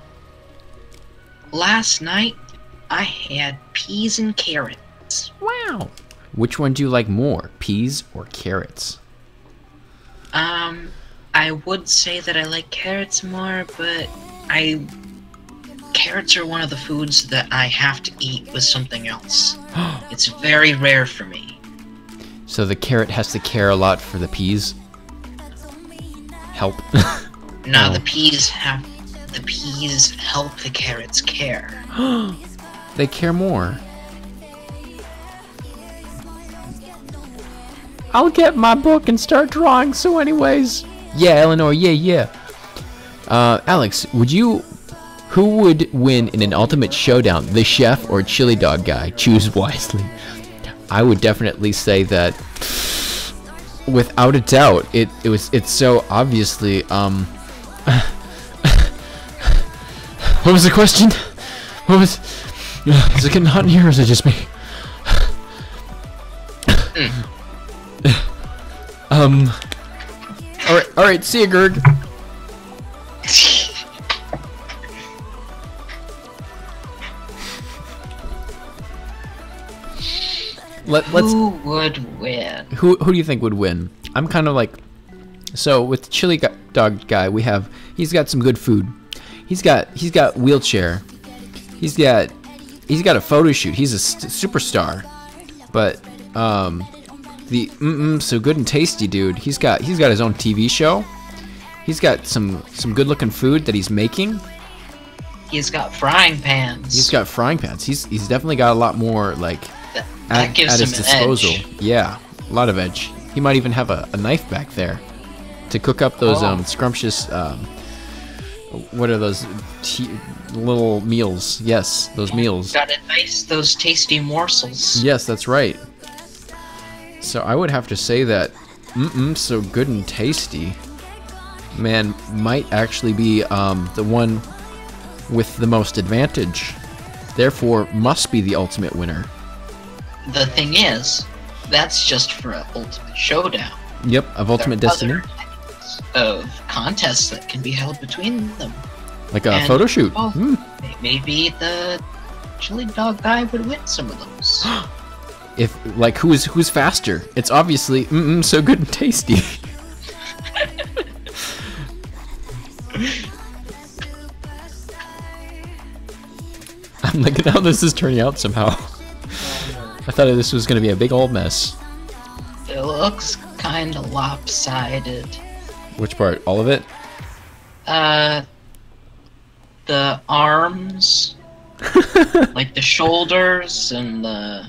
Last night, I had peas and carrots. Wow. Which one do you like more, peas or carrots? I would say that I like carrots more, but carrots are one of the foods that I have to eat with something else. It's very rare for me. So the carrot has to care a lot for the peas? Help. Now Oh. the peas help the carrots care. They care more. I'll get my book and start drawing, so anyways. Yeah, Eleanor, yeah. Alex, who would win in an ultimate showdown, the chef or chili dog guy? Choose wisely. I would definitely say that without a doubt, it's so obviously what was the question? What was is it getting hot in here or is it just me? Alright, see ya, Gerg. Who would win? Who do you think would win? I'm kind of like, so with the chili dog guy, he's got some good food. He's got wheelchair. He's got a photo shoot. He's a superstar. But the so good and tasty dude. He's got his own TV show. He's got some good looking food that he's making. He's got frying pans. He's He's definitely got a lot more like that gives at his him disposal. an edge. Yeah, a lot of edge. He might even have a knife back there to cook up those scrumptious. What are those little meals? Yes, those meals. Got those tasty morsels. Yes, that's right. So I would have to say that so good and tasty man might actually be the one with the most advantage. Therefore, must be the ultimate winner. The thing is, that's just for an Ultimate Showdown. Yep, of Ultimate Destiny. Other types of contests that can be held between them. Like a photo shoot. Maybe the chili dog guy would win some of those. If like who's faster? It's obviously so good and tasty. I'm looking at how this is turning out somehow. I thought this was gonna be a big old mess. It looks kind of lopsided. Which part? All of it? The arms, like the shoulders and the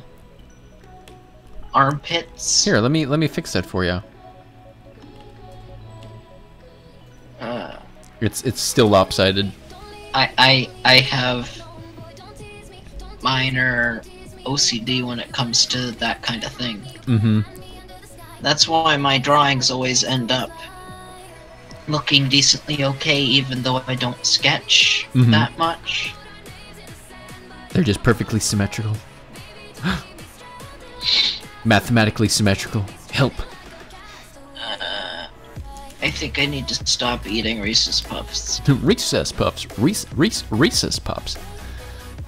armpits. Here, let me fix that for you. It's still lopsided. I have minor OCD when it comes to that kind of thing. That's why my drawings always end up looking decently okay, even though I don't sketch that much. They're just perfectly symmetrical. Mathematically symmetrical. Help. I think I need to stop eating Reese's Puffs. Reese's Puffs. Reese's Puffs.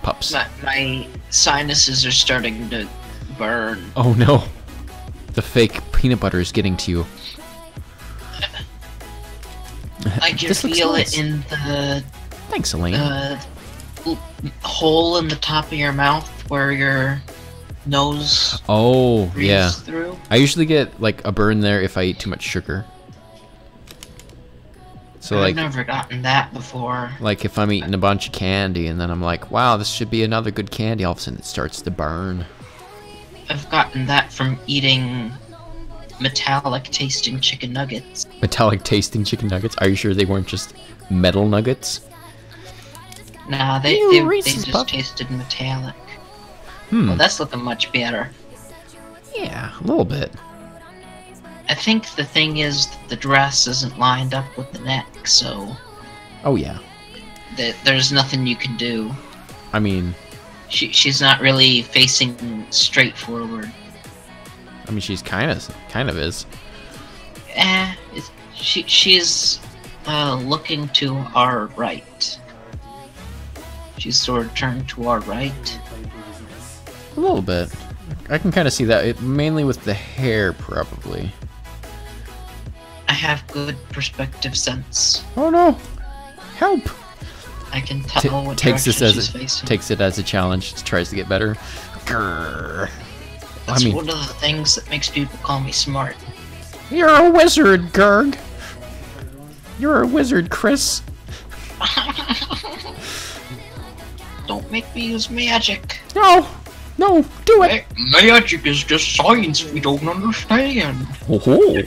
Pups. My sinuses are starting to burn. Oh no. The fake peanut butter is getting to you. I can This looks feel nice. it in the Thanks, Elaine. hole in the top of your mouth where your nose Oh, breathes yeah. through. I usually get like a burn there if I eat too much sugar. So I've like never gotten that before. like if I'm eating a bunch of candy and then I'm like, wow, this should be another good candy, all of a sudden it starts to burn. I've gotten that from eating metallic tasting chicken nuggets. Metallic tasting chicken nuggets? Are you sure they weren't just metal nuggets? Nah, they Reese's just Puff. tasted metallic. Well, that's looking much better. Yeah, a little bit. I think the thing is that the dress isn't lined up with the neck, so Oh yeah. there's nothing you can do. I mean, She's not really facing straight forward. she's kind of is. She's looking to our right. She's sort of turned to our right. A little bit. I can kind of see that. Mainly with the hair, probably. I have good perspective sense. Oh no! Help! I can tell what Takes direction this she's as facing. takes it as a challenge. Tries to get better. Grrr. That's one of the things that makes people call me smart. You're a wizard, Gerg. You're a wizard, Chris. Don't make me use magic. No, do it. Magic is just science we don't understand. Oh,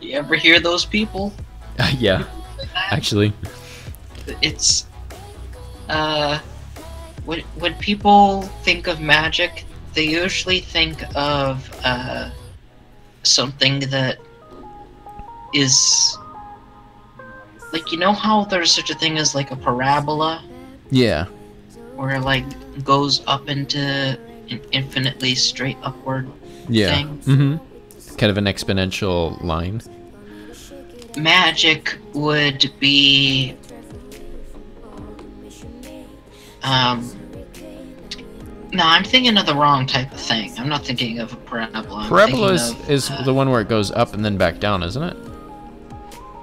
You ever hear those people? yeah. Actually, It's when people think of magic, they usually think of something that is like, you know how there's such a thing as like a parabola, Yeah. where it like goes up into an infinitely straight upward Yeah. thing? Mm-hmm. Kind of an exponential line. Magic would be no, I'm thinking of the wrong type of thing. I'm not thinking of a parabola. Parabola is the one where it goes up and then back down, isn't it?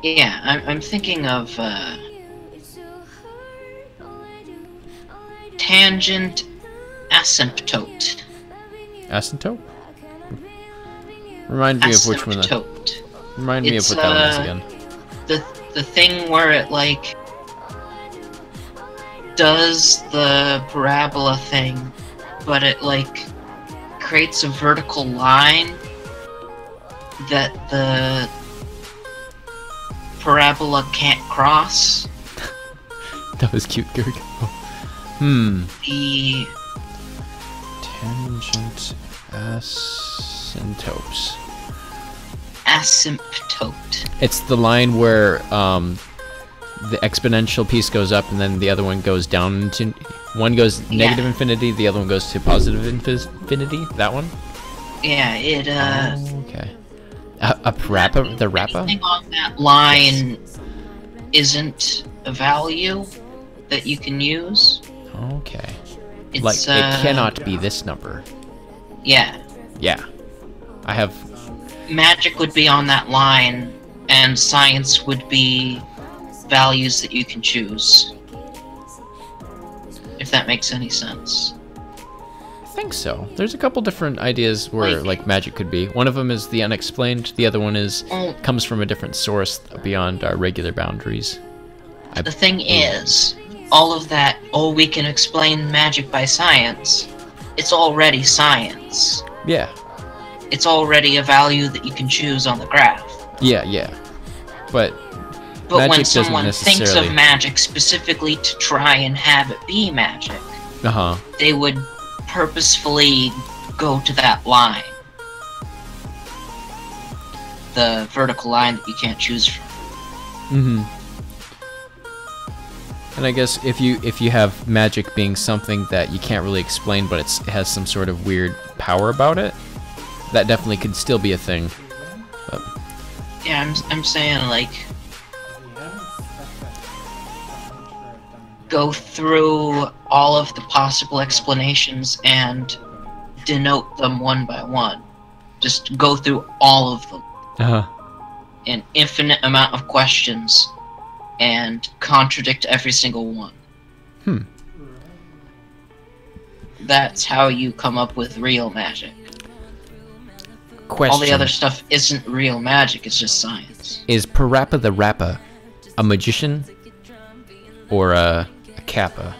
Yeah, I'm thinking of tangent asymptote. Asymptote? Remind me of which one. Asymptote. Remind me of It's, what that one is again. The thing where it like does the parabola thing, but it like creates a vertical line that the parabola can't cross. That was cute, Gerg. Hmm. The Tangent asymptotes. asymptote. It's the line where the exponential piece goes up and then the other one goes down into... One goes negative infinity, the other one goes to positive infinity? That one? Yeah, it Okay. A rappa? The rappa? anything on that line isn't a value that you can use. Okay. It's, Like, it cannot be this number. Yeah. Yeah. I have... Magic would be on that line, and science would be values that you can choose. If that makes any sense. I think so. There's a couple different ideas where, like, magic could be. One of them is the unexplained. The other one is... comes from a different source beyond our regular boundaries. The thing is, all of that, oh, we can explain magic by science, it's already science. Yeah. It's already a value that you can choose on the graph. Yeah, yeah. But when magic doesn't someone thinks necessarily... of magic specifically to try and have it be magic, Uh-huh. they would purposefully go to that line. The vertical line that you can't choose from. Mm-hmm. And I guess if you have magic being something that you can't really explain, but it has some sort of weird power about it, that definitely could still be a thing. But... Yeah, I'm saying, like, go through all of the possible explanations and denote them one by one. Just go through all of them. Uh-huh. An infinite amount of questions and contradict every single one. Hmm. That's how you come up with real magic. Question. All the other stuff isn't real magic, it's just science. Is Parappa the Rappa a magician or a kappa?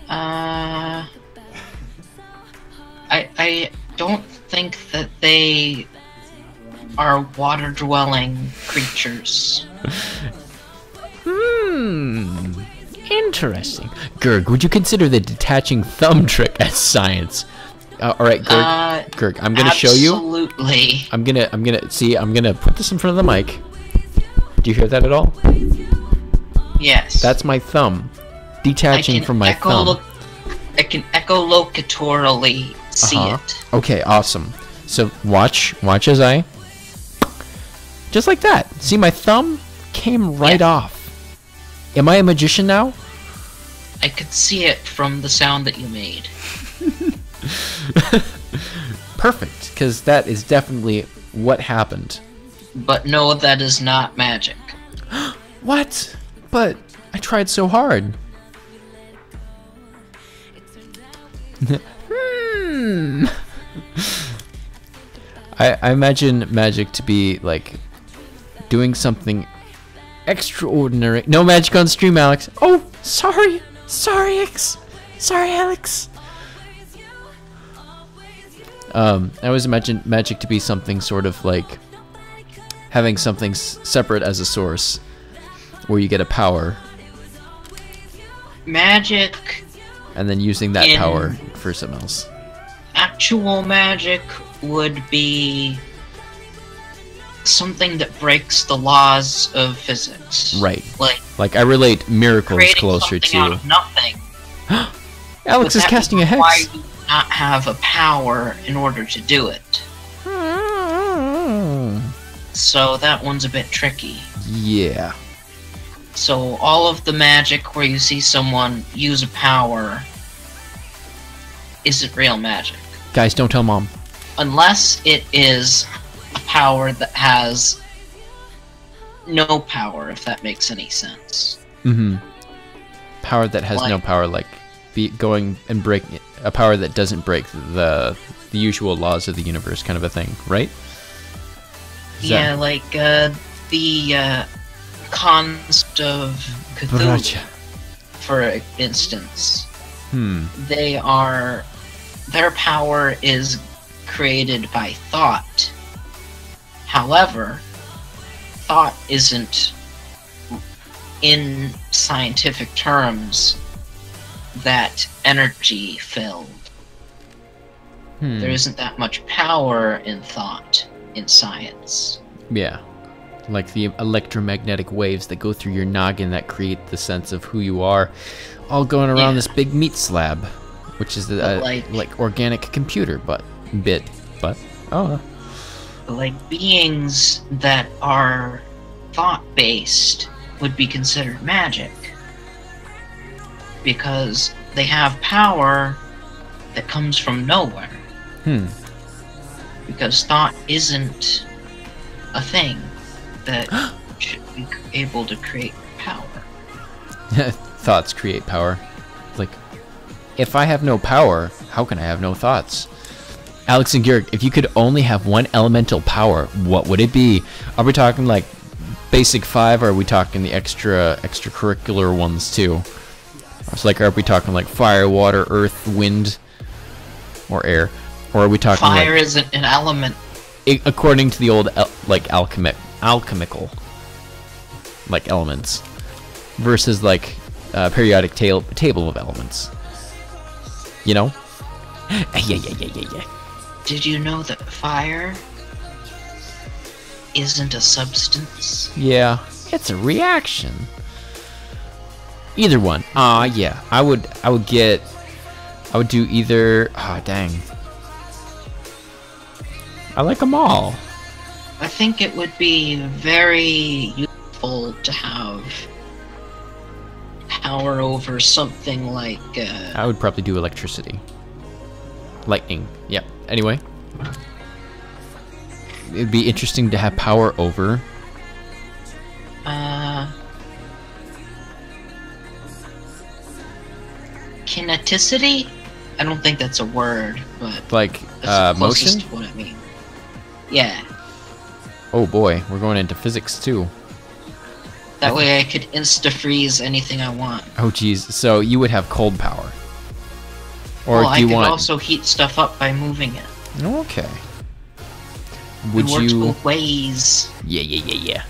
I don't think that they are water-dwelling creatures. Interesting. Gerg, would you consider the detaching thumb trick as science? Alright, Gerg, I'm gonna show you. Absolutely. I'm gonna put this in front of the mic. Do you hear that at all? Yes. That's my thumb. Detaching from my thumb. I can echolocatorally see it. Okay, awesome. So watch as I... Just like that. See, my thumb came right off. Am I a magician now? I could see it from the sound that you made. Perfect, because that is definitely what happened. But no, that is not magic. What? But I tried so hard. I imagine magic to be like doing something extraordinary. No magic on stream, Alex. Oh, sorry, Alex. I always imagine magic to be something sort of like having something separate as a source, where you get a power, Magic and then using that power for something else. actual magic would be something that breaks the laws of physics. Right. Like Like I relate miracles creating closer something out to. of nothing. Alex But is that casting a would require hex. you to not have a power in order to do it. So that one's a bit tricky. Yeah. So all of the magic where you see someone use a power isn't real magic. Guys, don't tell mom. Unless it is a power that has no power, if that makes any sense. Mm-hmm. Power that has no Like- power, like going and breaking a power that doesn't break the usual laws of the universe, kind of a thing, right? Is Yeah, that- like the concept of Cthulhu, Bracha. for instance. Hmm. Their power is created by thought. However, thought isn't, in scientific terms, that energy filled. Hmm. There isn't that much power in thought in science. Yeah. Like the electromagnetic waves that go through your noggin that create the sense of who you are, all going around Yeah. this big meat slab, which is the But like organic computer, but oh, Like beings that are thought-based would be considered magic. Because they have power that comes from nowhere. hmm. Because thought isn't a thing that should be able to create power. Thoughts create power. Like, if I have no power, how can I have no thoughts? Alex and Garrick, if you could only have one elemental power, what would it be? Are we talking like basic 5, or are we talking the extracurricular ones too? So like, are we talking like fire, water, earth, wind, or air? Or are we talking Fire like, isn't an element. according to the old like alchemical like elements versus like periodic table of elements? You know? Yeah. Did you know that fire isn't a substance? Yeah, it's a reaction. Either one. Yeah. I would do either. Dang. I like them all. I think it would be very useful to have power over something like I would probably do electricity. Lightning. Yeah. Anyway. It'd be interesting to have power over. Kineticity? I don't think that's a word, but Like, that's the closest motion? to what I mean. Yeah. Oh boy, we're going into physics too. That way I could insta-freeze anything I want. Oh geez, so you would have cold power. Or Well, do I you could want... also heat stuff up by moving it. Okay. Would It works you... both ways, Yeah.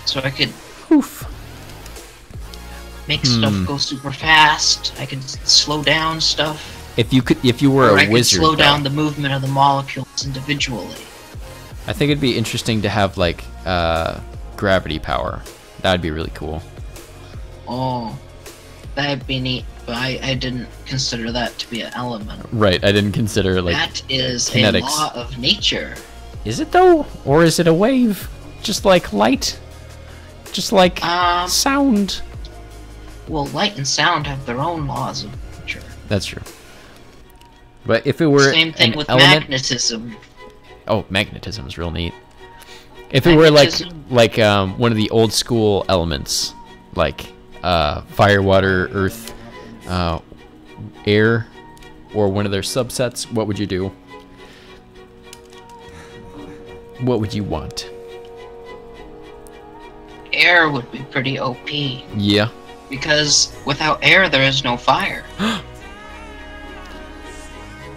so I could Oof. make stuff go super fast. I could slow down stuff. If you were Or a I could wizard, slow though, down the movement of the molecules individually. I think it'd be interesting to have like gravity power. That'd be really cool. Oh, that'd be neat, but I didn't consider that to be an element. Right, I didn't consider like... That is kinetics. a law of nature. Is it though? Or is it a wave? Just like light? Just like sound? Well, light and sound have their own laws of nature. That's true. But if it were Same thing an with element... magnetism. Oh, magnetism is real neat. If it were like Magnetism. one of the old school elements, like fire, water, earth, air, or one of their subsets, what would you do? What would you want? Air would be pretty OP, Yeah. because without air there is no fire.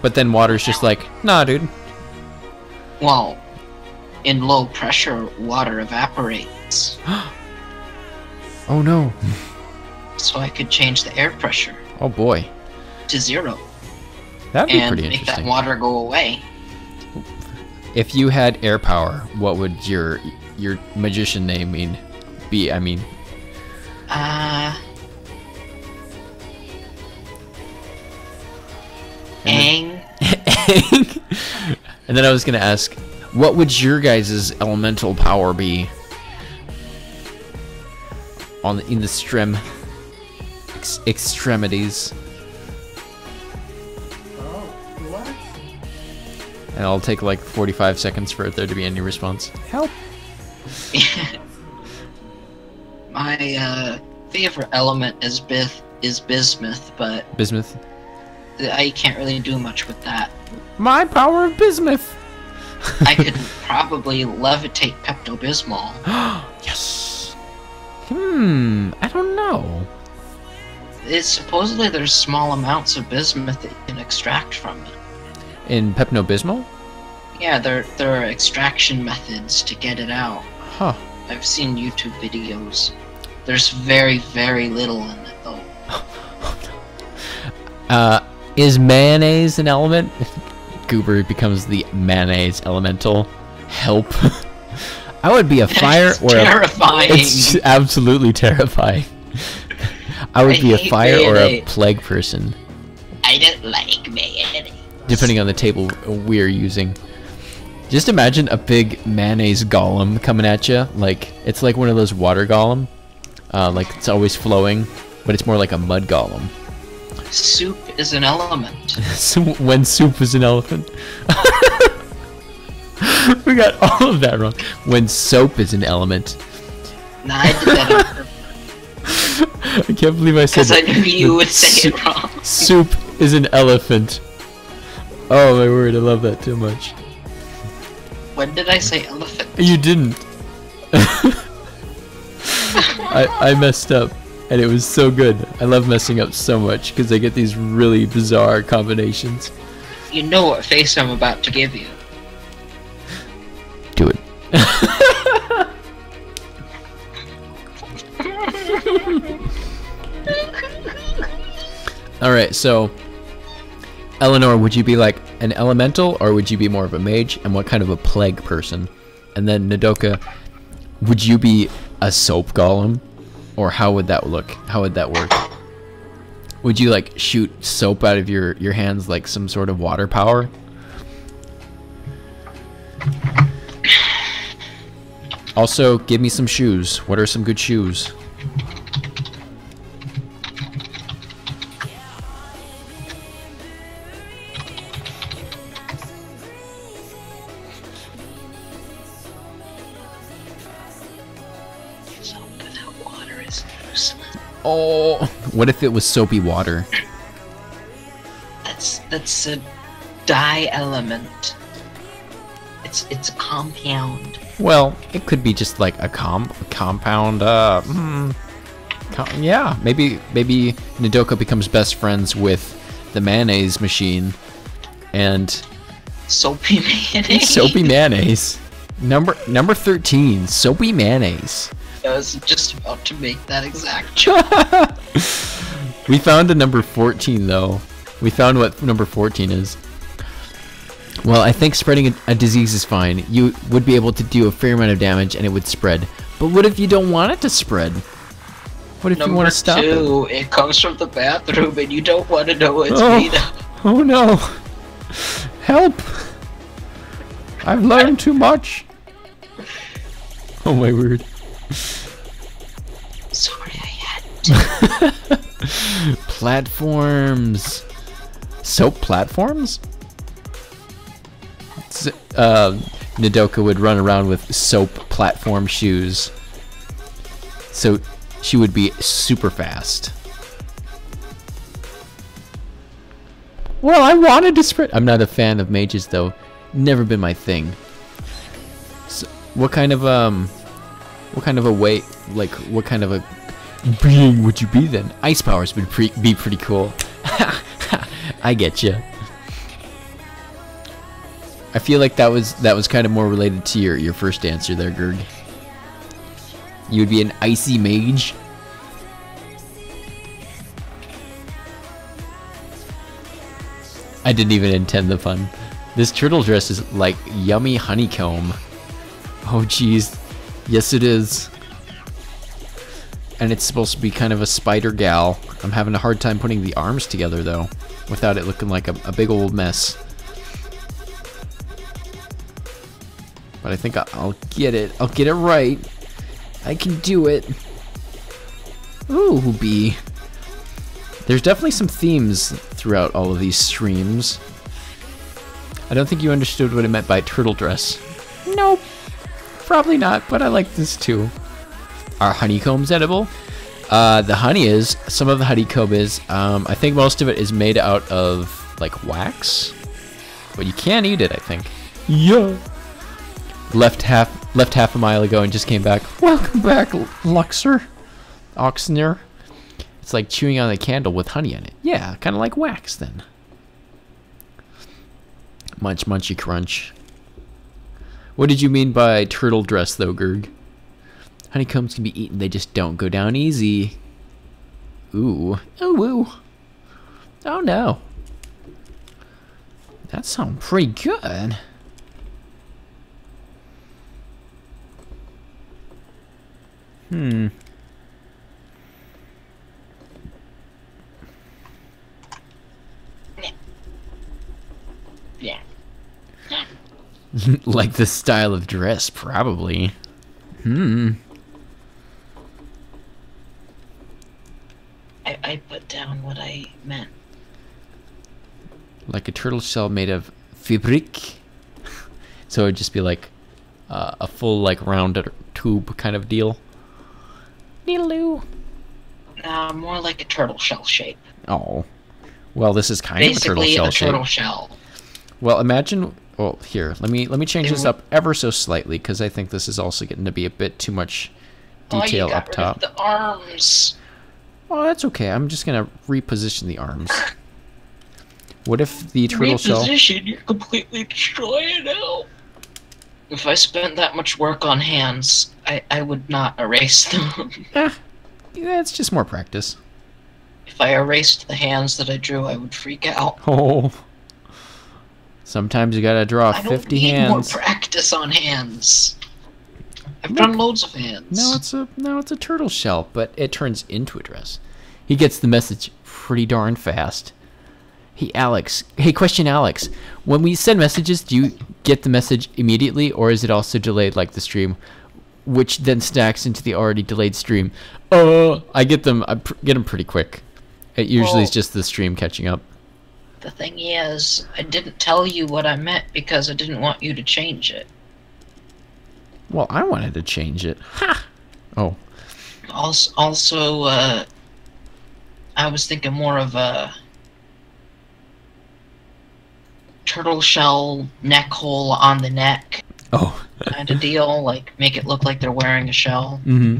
But then water's just like, nah, dude. Well, in low pressure, water evaporates. Oh no. So I could change the air pressure Oh boy. to 0. That'd be and pretty make that interesting. water go away. If you had air power, what would your magician name be? I mean, Aang. and then I was gonna ask, what would your guys' elemental power be? In the extremities. Oh, what? And I'll take like 45 seconds for there to be any response. Help! My favorite element is bismuth, but Bismuth. I can't really do much with that. My power of bismuth! I could probably levitate Pepto-Bismol. Yes! I don't know. It's supposedly there's small amounts of bismuth that you can extract from it. In Pepto-Bismol? Yeah, there are extraction methods to get it out. Huh. I've seen YouTube videos. There's very, very little in it though. Is mayonnaise an element? Goober becomes the mayonnaise elemental. Help. I would be a fire It's or terrifying. It's absolutely terrifying. I would be a hate fire or a mayonnaise. plague person, I don't like mayonnaise. depending on the table we're using. Just imagine a big mayonnaise golem coming at you. Like, it's like one of those water golem. Like, it's always flowing, but it's more like a mud golem. Soup is an element. So when soup is an elephant. We got all of that wrong. When soap is an element. Nah, I did that on purpose. I can't believe I said Because I knew you would say Soup- it wrong. Soup is an elephant. Oh my word, I love that too much. When did I say elephant? You didn't. I messed up, and it was so good. I love messing up so much because I get these really bizarre combinations. You know what face I'm about to give you. Do it. Alright, so Eleanor, would you be like an elemental or would you be more of a mage? And what kind of a plague person? And then Nodoka, would you be a soap golem? Or how would that look? How would that work? Would you like shoot soap out of your hands like some sort of water power? Also, give me some shoes. What are some good shoes? Soap without water is useless. Oh, what if it was soapy water? That's a dye element. It's a compound. Well, it could be just like a compound. Yeah, maybe Nodoka becomes best friends with the mayonnaise machine, and Soapy mayonnaise. soapy mayonnaise. Number 13, soapy mayonnaise. I was just about to make that exact joke. We found a number 14 though. We found what number 14 is. Well, I think spreading a disease is fine. You would be able to do a fair amount of damage and it would spread. But what if you don't want it to spread? What if you want Number to stop it? 2, it comes from the bathroom and you don't want to know what it's Oh. made of. Oh no! Help! I've learned too much. Oh my word. Sorry, I had to. Platforms. Soap platforms? Nodoka would run around with soap platform shoes. So she would be super fast. Well, I wanted to spread. I'm not a fan of mages though. Never been my thing. So, what kind of a way, like what kind of a being would you be then? Ice powers would be pretty cool. I get you. I feel like that was kind of more related to your first answer there, Gerg. You would be an icy mage. I didn't even intend the pun. This turtle dress is like yummy honeycomb. Oh jeez. Yes it is. And it's supposed to be kind of a spider gal. I'm having a hard time putting the arms together though, without it looking like a big old mess. But I think I'll get it. I'll get it right. I can do it. Ooh, bee. There's definitely some themes throughout all of these streams. I don't think you understood what I meant by turtle dress. Nope. Probably not, but I like this too. Are honeycombs edible? The honey is. Some of the honeycomb is. I think most of it is made out of, like, wax. But you can eat it, I think. Yeah. Left half a mile ago and just came back. Welcome back, Luxor. Oxner. It's like chewing on a candle with honey in it. Yeah, kind of like wax then. Munch, munchy, crunch. What did you mean by turtle dress, though, Gerg? Honeycombs can be eaten, they just don't go down easy. Ooh. Ooh, ooh. Oh, no. That sounds pretty good. Hmm. Yeah. Like the style of dress, probably. Hmm. I put down what I meant. Like a turtle shell made of fabric. So it would just be like a full, like, rounded tube kind of deal. Needaloo. More like a turtle shell shape. Oh. Well, this is kind of a turtle Basically, shell a shape. turtle shell. Well, imagine. Well, here, let me change this up ever so slightly because I think this is also getting to be a bit too much detail you got up top. rid of the arms. Oh, that's okay. I'm just gonna reposition the arms. What if the turtle shell? Reposition, you're completely destroying now. If I spent that much work on hands, I would not erase them. Yeah, it's just more practice. If I erased the hands that I drew, I would freak out. Oh. Sometimes you gotta draw I don't 50 need hands. more practice on hands. I've Look. done loads of hands. No, it's a turtle shell, but it turns into a dress. He gets the message pretty darn fast. Hey, question, Alex. When we send messages, do you get the message immediately, or is it also delayed like the stream, which then stacks into the already delayed stream? I get them. Get them pretty quick. It usually is just the stream catching up. The thing is, I didn't tell you what I meant because I didn't want you to change it. Well, I wanted to change it. Ha! Oh. Also, I was thinking more of a turtle shell neck hole on the neck Oh. kind of deal, like make it look like they're wearing a shell. Mm-hmm.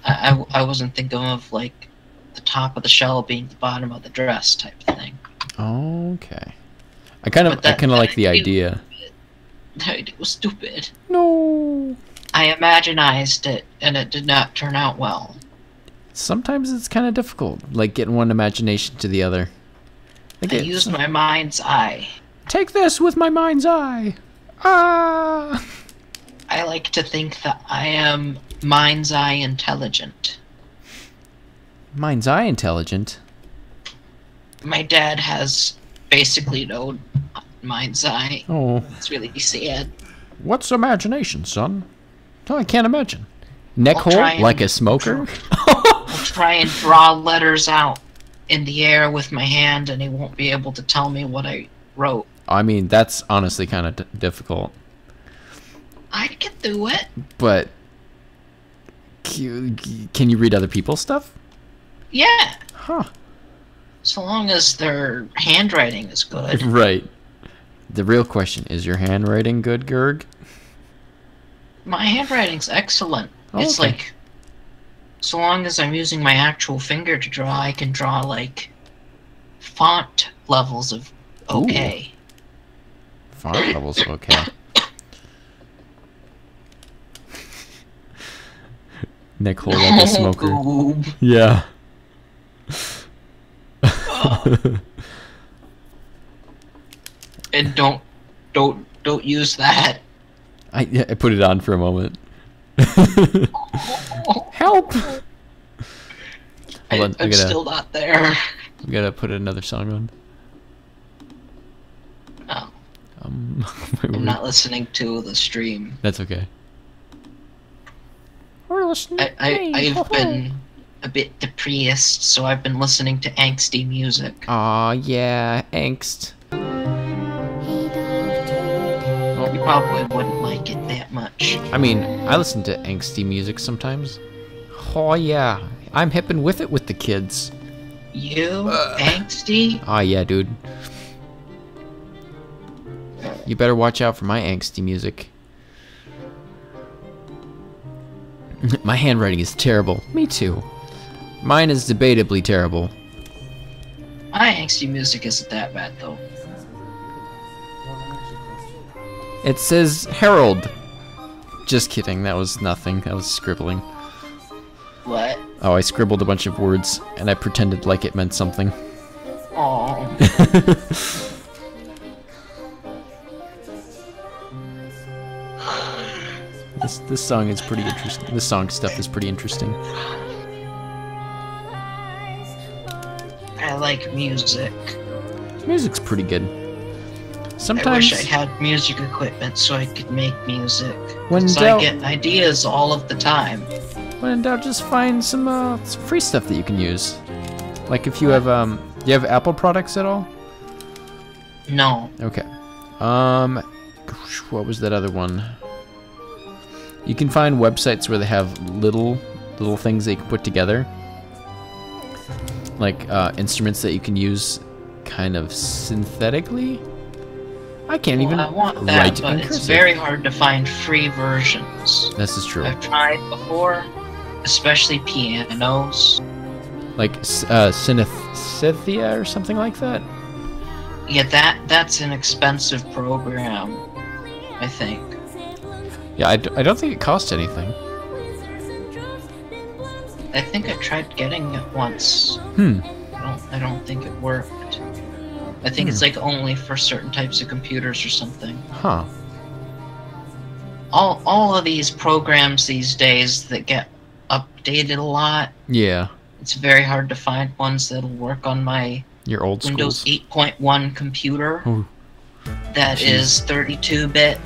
I wasn't thinking of like the top of the shell being the bottom of the dress type of thing. Okay. I kind of like the idea. It was stupid. No. I imaginized it, and it did not turn out well. Sometimes it's kind of difficult, like getting one imagination to the other. Like I used my mind's eye. Take this with my mind's eye. Ah. I like to think that I am mind's eye intelligent. Mind's eye intelligent. My dad has basically no mind's eye. Oh. It's really sad. What's imagination, son? Oh, I can't imagine. Neck I'll hole try and like a smoker? I'll try and draw letters out in the air with my hand, and he won't be able to tell me what I wrote. I mean, that's honestly kind of difficult. I can do it. But can you read other people's stuff? Yeah. Huh. So long as their handwriting is good. Right. The real question, is your handwriting good, Gerg? My handwriting's excellent. Oh, It's okay. like, so long as I'm using my actual finger to draw, I can draw like font levels of okay. Font levels, okay. Neck hole like a smoker. Goob. Yeah. And don't use that. I put it on for a moment. Help! Hold on, I'm still not there. We gotta put another song on. Oh, wait, I'm not listening to the stream. That's okay. We're listening. I've been a bit depressed, so I've been listening to angsty music. Aw, yeah, angst. Well, you probably wouldn't like it that much. I mean, I listen to angsty music sometimes. Oh yeah, I'm hippin' with it with the kids. You? Angsty? Aw, yeah, dude. You better watch out for my angsty music. My handwriting is terrible. Me too. Mine is debatably terrible. My angsty music isn't that bad, though. It says Harold. Just kidding, that was nothing. That was scribbling. What? Oh, I scribbled a bunch of words, and I pretended like it meant something. Oh. This song is pretty interesting. This song stuff is pretty interesting. I like music. Music's pretty good. I Sometimes wish I had music equipment so I could make music. When 'Cause doubt- I get ideas all of the time. when in doubt, just find some free stuff that you can use. Like if you have do you have Apple products at all? No. Okay. What was that other one? You can find websites where they have little things that you can put together. Like instruments that you can use kind of synthetically. I can't even I want write that, in but it's cursive. very hard to find free versions. This is true. I've tried before, especially pianos. Like Synthia or something like that. Yeah, that's an expensive program, I think. Yeah, I don't think it costs anything. I think I tried getting it once. I don't think it worked. I think it's like only for certain types of computers or something. Huh. All of these programs these days that get updated a lot, Yeah. it's very hard to find ones that'll work on my Your old Windows schools. 8.1 computer. Oh. That Jeez. is 32-bit.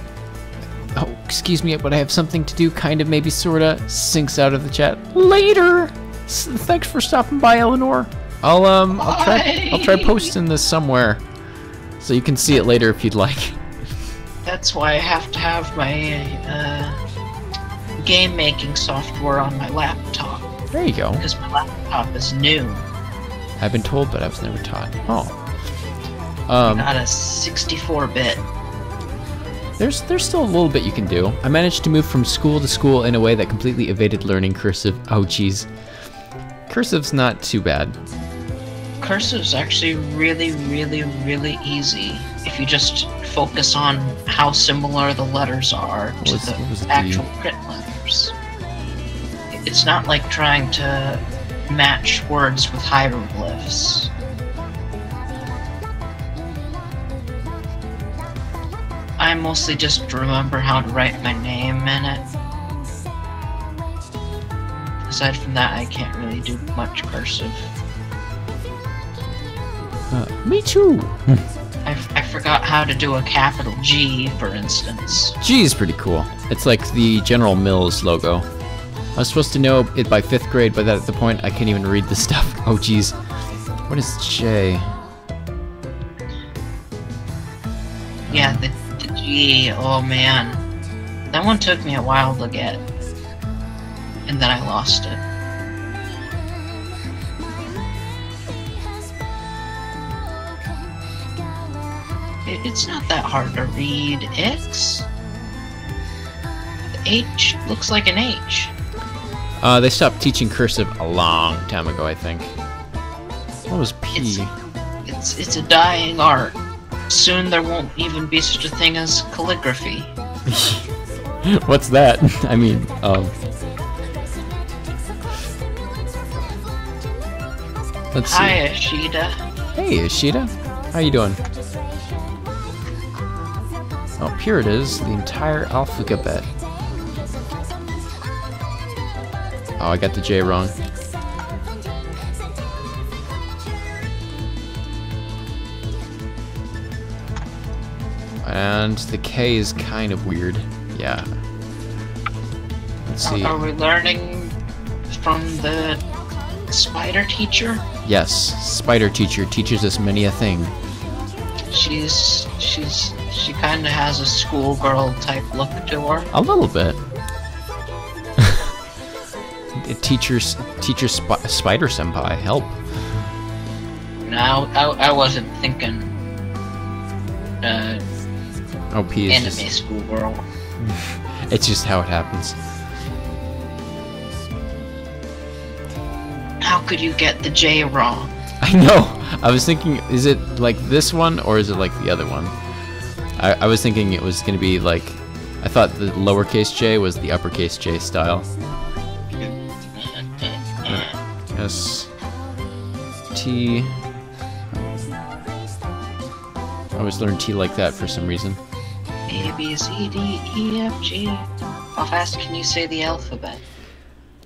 Oh, excuse me, but I have something to do, kind of, maybe, sorta. Syncs out of the chat. Later! Thanks for stopping by, Eleanor. I'll try Bye. posting this somewhere. So you can see it later if you'd like. That's why I have to have my game-making software on my laptop. There you go. Because my laptop is new. I've been told, but I was never taught. Oh. Not a 64-bit. There's still a little bit you can do. I managed to move from school to school in a way that completely evaded learning cursive. Oh, jeez. Cursive's not too bad. Cursive's actually really, really, really easy if you just focus on how similar the letters are to What was the the- actual print letters. It's not like trying to match words with hieroglyphs. I mostly just remember how to write my name in it. Aside from that, I can't really do much cursive. Me too. I forgot how to do a capital G, for instance. G is pretty cool. It's like the General Mills logo. I was supposed to know it by 5th grade, but at the point I can't even read the stuff. Oh, jeez. What is J? Yeah, the G, oh man. That one took me a while to get. And then I lost it. It's not that hard to read. X? The H looks like an H. They stopped teaching cursive a long time ago, I think. What was P? It's a dying art. Soon there won't even be such a thing as calligraphy. What's that? I mean, let's see. Hi, Ashida. Hey, Ishida. How you doing? Oh, here it is. The entire alphabet. Oh, I got the J wrong. And the K is kind of weird. Yeah. Let's see. Are we learning from the spider teacher? Yes, Spider Teacher teaches us many a thing. She kind of has a schoolgirl type look to her. A little bit. Teacher Spider Senpai, help. No, I wasn't thinking OP is anime just, schoolgirl. it's just how it happens. How could you get the J wrong? I know. I was thinking, is it like this one or is it like the other one? I was thinking it was going to be like, I thought the lowercase J was the uppercase J style. S T. I always learn T like that for some reason. A, B, C, D, E, F, G. How fast can you say the alphabet?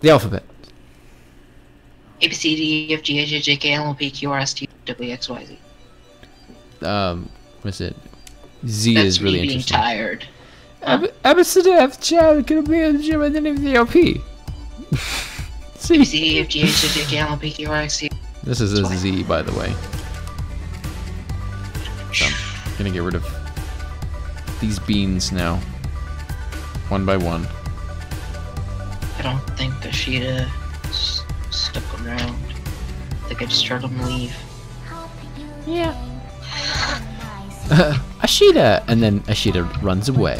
The alphabet. A, B, C, D, E, F, G, H, I, J, K, L, M, P, Q, R, S, T, W, X, Y, Z. What's it? Z That's is really me being interesting. tired. ABCDF, child, can be a gym and then the LP. A, B, C, D, E, F, G, H, I, J, K, L, M, P, Q, R, S, T. This is a Z, by the way. So I'm gonna get rid of these beans now, one by one. I don't think Ashita stuck around. I think I just heard him leave. Yeah. Ashita, and then Ashita runs away.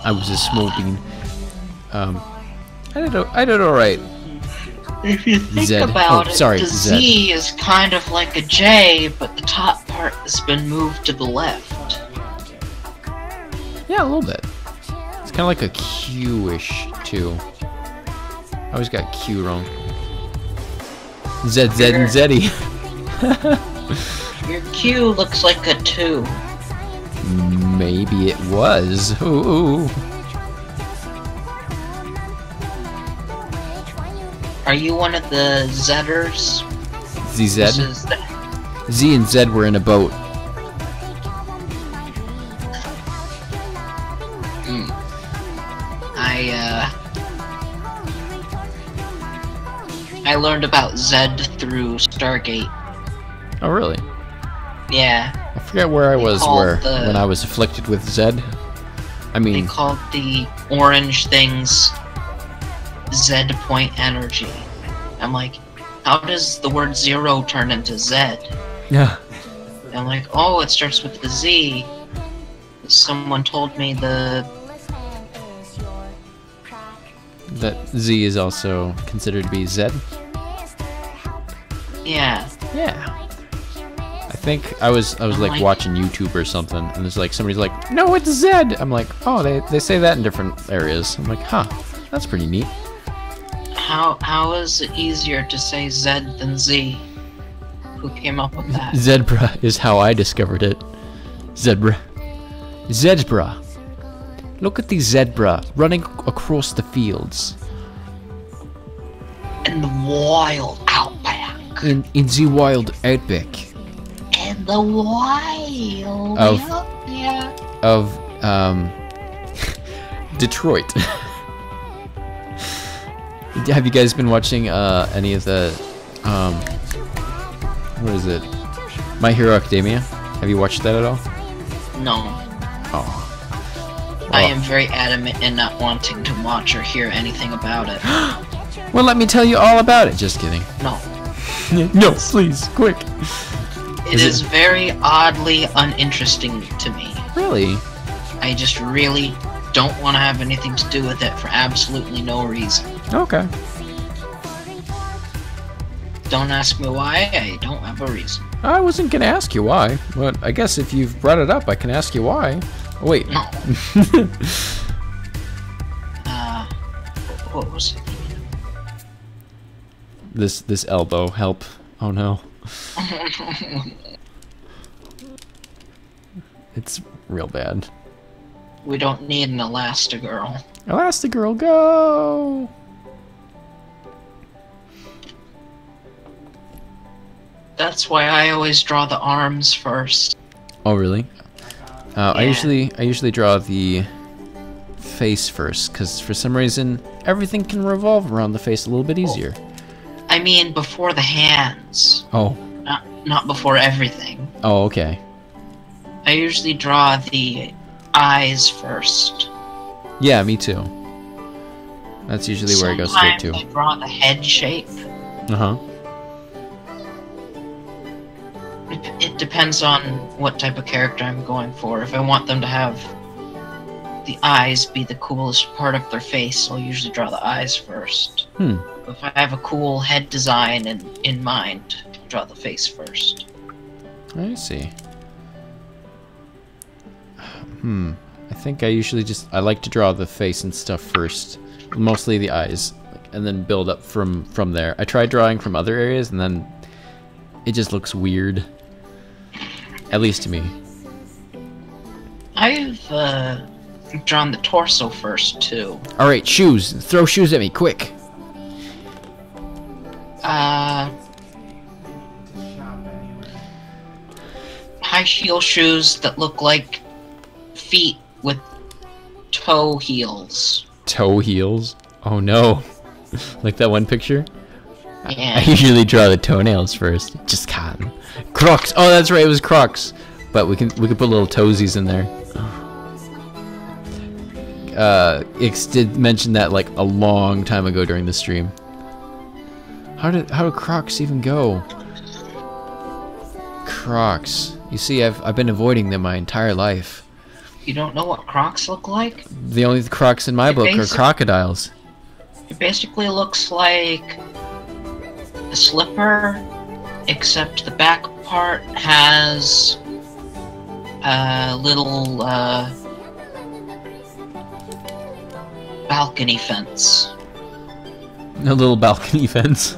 I was a small bean. I did all right. If you think Z. about Oh, it, sorry, the Z. Z is kind of like a J, but the top part has been moved to the left. Yeah, a little bit. It's kind of like a Q-ish too. I always got Q wrong. Z and Zeddy. Your Q looks like a 2. Maybe it was. Ooh. Are you one of the Zedders? This ZZ. is the- Z and Z were in a boat. I learned about Zed through Stargate. Oh, really? Yeah, I forget where I was called the- when I was afflicted with Z. I they mean, called the orange things Z point energy. I'm like, how does the word 0 turn into Z? yeah. I'm like, oh, it starts with the Z. Someone told me That Z is also considered to be Z. yeah. Yeah. I think I was like like- watching YouTube or something, and there's like somebody's like, no, it's Z. I'm like, oh, they say that in different areas. I'm like, huh, that's pretty neat. How is it easier to say Z than Z? Who came up with that? Zebra is how I discovered it. Zebra. Zebra. Look at the zebra running across the fields. In the wild outback. In the wild outback In the wild Of- outback. of Detroit. Have you guys been watching any of the what is it? My Hero Academia? Have you watched that at all? No. Oh. I am very adamant in not wanting to watch or hear anything about it. Well, let me tell you all about it. Just kidding. No. No, please, quick. It is very oddly uninteresting to me. Really? I just really don't want to have anything to do with it for absolutely no reason. Okay. Don't ask me why, I don't have a reason. I wasn't gonna ask you why, but I guess if you've brought it up, I can ask you why. Oh, wait. No. What was it? This elbow, help. Oh no. It's real bad. We don't need an Elastigirl. Elastigirl, go! That's why I always draw the arms first. Oh, really? I Yeah. usually draw the face first, because for some reason everything can revolve around the face a little bit easier. I mean, before the hands, Oh, not before everything. oh, okay. I usually draw the eyes first. Yeah, me too. That's usually where I go straight Sometimes to. I draw the head shape. Uh huh. It depends on what type of character I'm going for. If I want them to have the eyes be the coolest part of their face, I'll usually draw the eyes first. If I have a cool head design in mind, I'll draw the face first. I see. I think I usually I like to draw the face and stuff first, mostly the eyes, and then build up from there. I tried drawing from other areas, and then it just looks weird. At least to me. I've drawn the torso first too. All right, shoes. Throw shoes at me, quick. High heel shoes that look like feet with toe heels. Toe heels. Oh no. Like that one picture? I Yeah. usually draw the toenails first. Just cotton. Crocs. Oh, that's right. It was Crocs. But we can put little toesies in there. Ix did mention that like a long time ago during the stream. How do Crocs even go? Crocs. You see, I've been avoiding them my entire life. You don't know what Crocs look like? The only Crocs in my book are basic- crocodiles. It basically looks like a slipper, except the back part has a little balcony fence. A little balcony fence.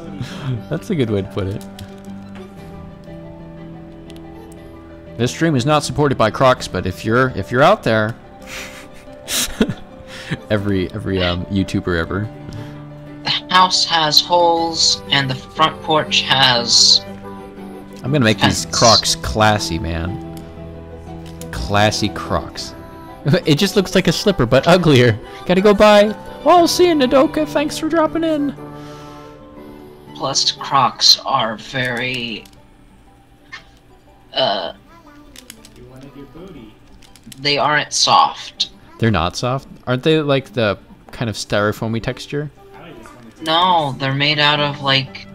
That's a good way to put it. This stream is not supported by Crocs, but if you're out there, every YouTuber ever. The house has holes, and the front porch has... I'm gonna make these Fence. Crocs classy, man. Classy Crocs. It just looks like a slipper, but uglier. Gotta go buy. Oh, see you, Nadoka. Thanks for dropping in. Plus, Crocs are very... they aren't soft. They're not soft, aren't they? Like the kind of styrofoamy texture. No, they're made out of, like,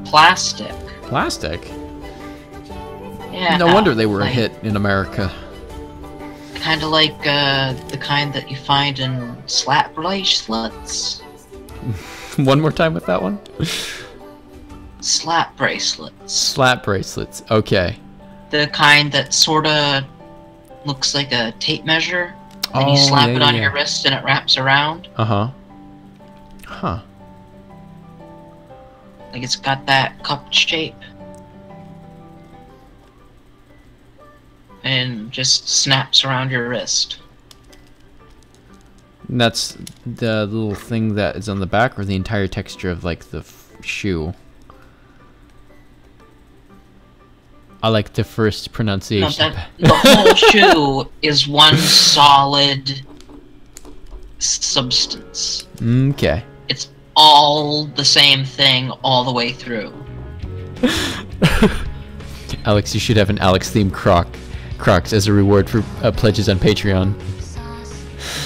plastic. Plastic. Yeah. No wonder they were a like- hit in America. Kind of like the kind that you find in slap bracelets. One more time with that one. Slap bracelets. Slap bracelets. Okay. The kind that sorta looks like a tape measure. And you Oh, slap yeah, it on yeah. your wrist and it wraps around. Uh-huh. Huh. Like it's got that cupped shape. And just snaps around your wrist. And that's the little thing that is on the back, or the entire texture of like the shoe. I like the first No, pronunciation. the whole shoe is one solid substance. Okay. It's all the same thing all the way through. Alex, you should have an Alex-themed Crocs as a reward for pledges on Patreon.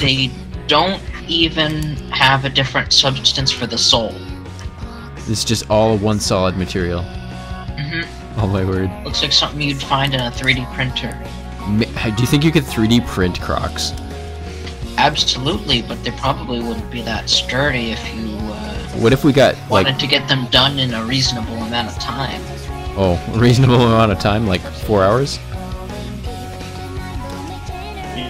They don't even have a different substance for the sole. It's just all one solid material. Mm-hmm. Oh my word. Looks like something you'd find in a 3D printer. Do you think you could 3D print Crocs? Absolutely, but they probably wouldn't be that sturdy if you What if we got like wanted to get them done in a reasonable amount of time. a reasonable amount of time, like 4 hours?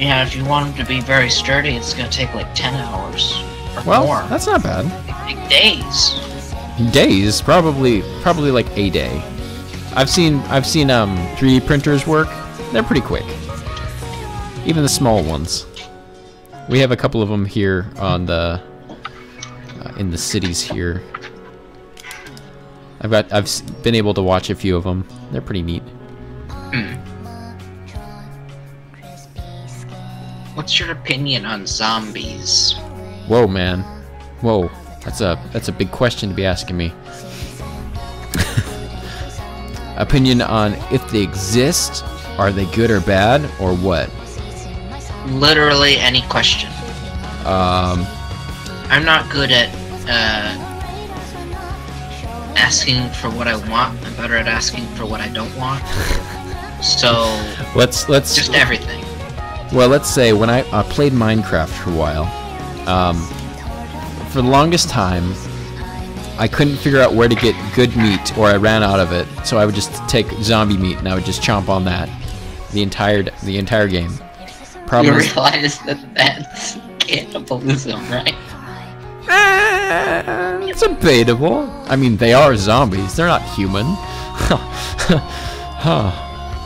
Yeah, if you want them to be very sturdy, it's gonna take like 10 hours or Well, more. that's not bad. Like days. Days, probably like a day. I've seen 3D printers work. They're pretty quick. even the small ones. We have a couple of them here on the in the cities here. I've been able to watch a few of them. They're pretty neat. What's your opinion on zombies? Whoa, man. Whoa. That's a big question to be asking me. Opinion on if they exist, are they good or bad, or what? Literally any question. I'm not good at asking for what I want. I'm better at asking for what I don't want. So let's just everything. Well, let's say when I played Minecraft for a while, for the longest time, I couldn't figure out where to get good meat, or I ran out of it. So I would just take zombie meat and I would just chomp on that the entire game. Problem You is, realize that that's cannibalism, right? it's debatable. I mean, they are zombies. They're not human.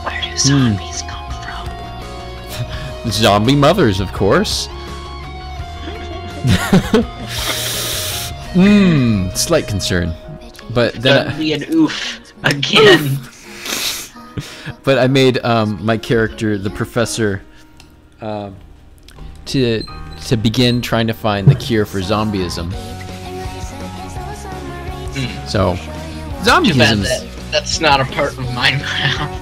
Where do zombies come from? Zombie mothers, of course. Slight concern. But then That'd be an oof again. but I made my character the professor to begin trying to find the cure for zombieism. So Too bad zombieism. that's not a part of Minecraft.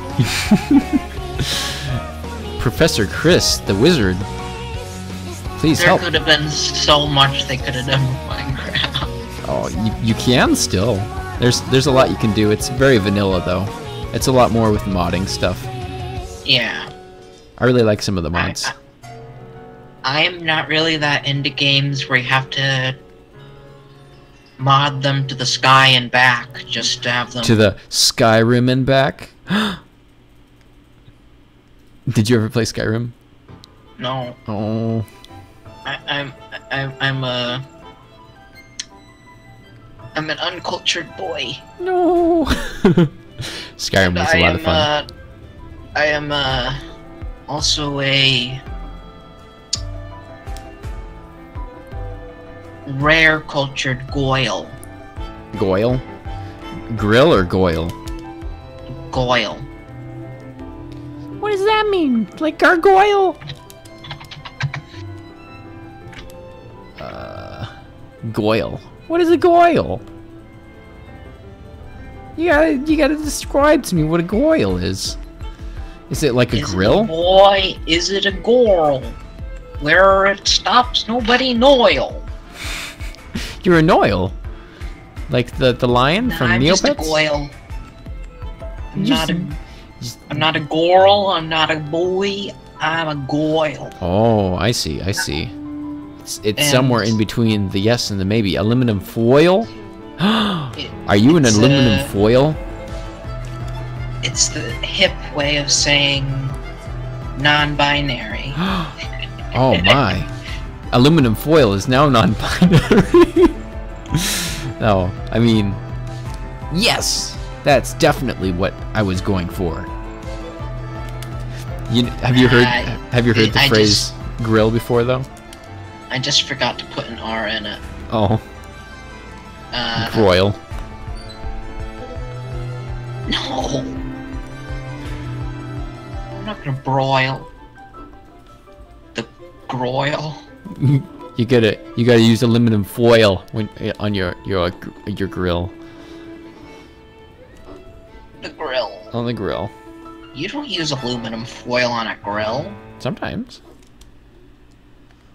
Professor Chris, the wizard. Please There help. could have been so much they could have done with Minecraft. Oh, you can still. There's a lot you can do. It's very vanilla though. It's a lot more with modding stuff. Yeah. I really like some of the mods. I am not really that into games where you have to mod them to the sky and back just to have them. To the Skyrim and back. Did you ever play Skyrim? No, Oh, I'm an uncultured boy. no. Skyrim was a lot of fun. I am also a rare cultured Goyle. Goyle? Grill or Goyle? Goyle. What does that mean? Like gargoyle? Goyle. What is a goyle? You gotta describe to me what a goyle is. Is it like a grill? Boy, is it a goyle? Where it stops, nobody knoil. You're a Noil. Like the lion from I'm just a Neopets? goyle. Just- I'm not a girl, I'm not a boy, I'm a goyle. Oh, I see, I see. It's And- somewhere in between the yes and the maybe. Aluminum foil? Are you an It's, aluminum foil? It's the hip way of saying non-binary. Oh my. Aluminum foil is now non-binary. No, I mean, yes, that's definitely what I was going for. Have you heard the I phrase grill before though? I just forgot to put an R in it. Oh, broil. No! I'm not gonna broil. The groil. You gotta use aluminum foil when on your grill. The grill. On the grill. You don't use aluminum foil on a grill. Sometimes.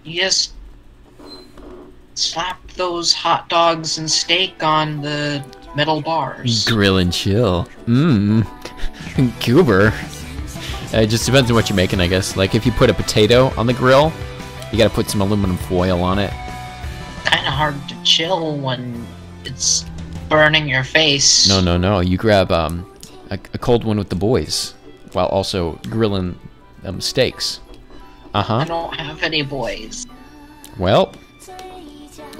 You just slap those hot dogs and steak on the metal bars. Grill and chill. Mmm. Goober. It just depends on what you're making, I guess. Like if you put a potato on the grill, you gotta put some aluminum foil on it. Kinda hard to chill when it's burning your face. No. You grab a cold one with the boys, while also grilling steaks. I don't have any boys. Well,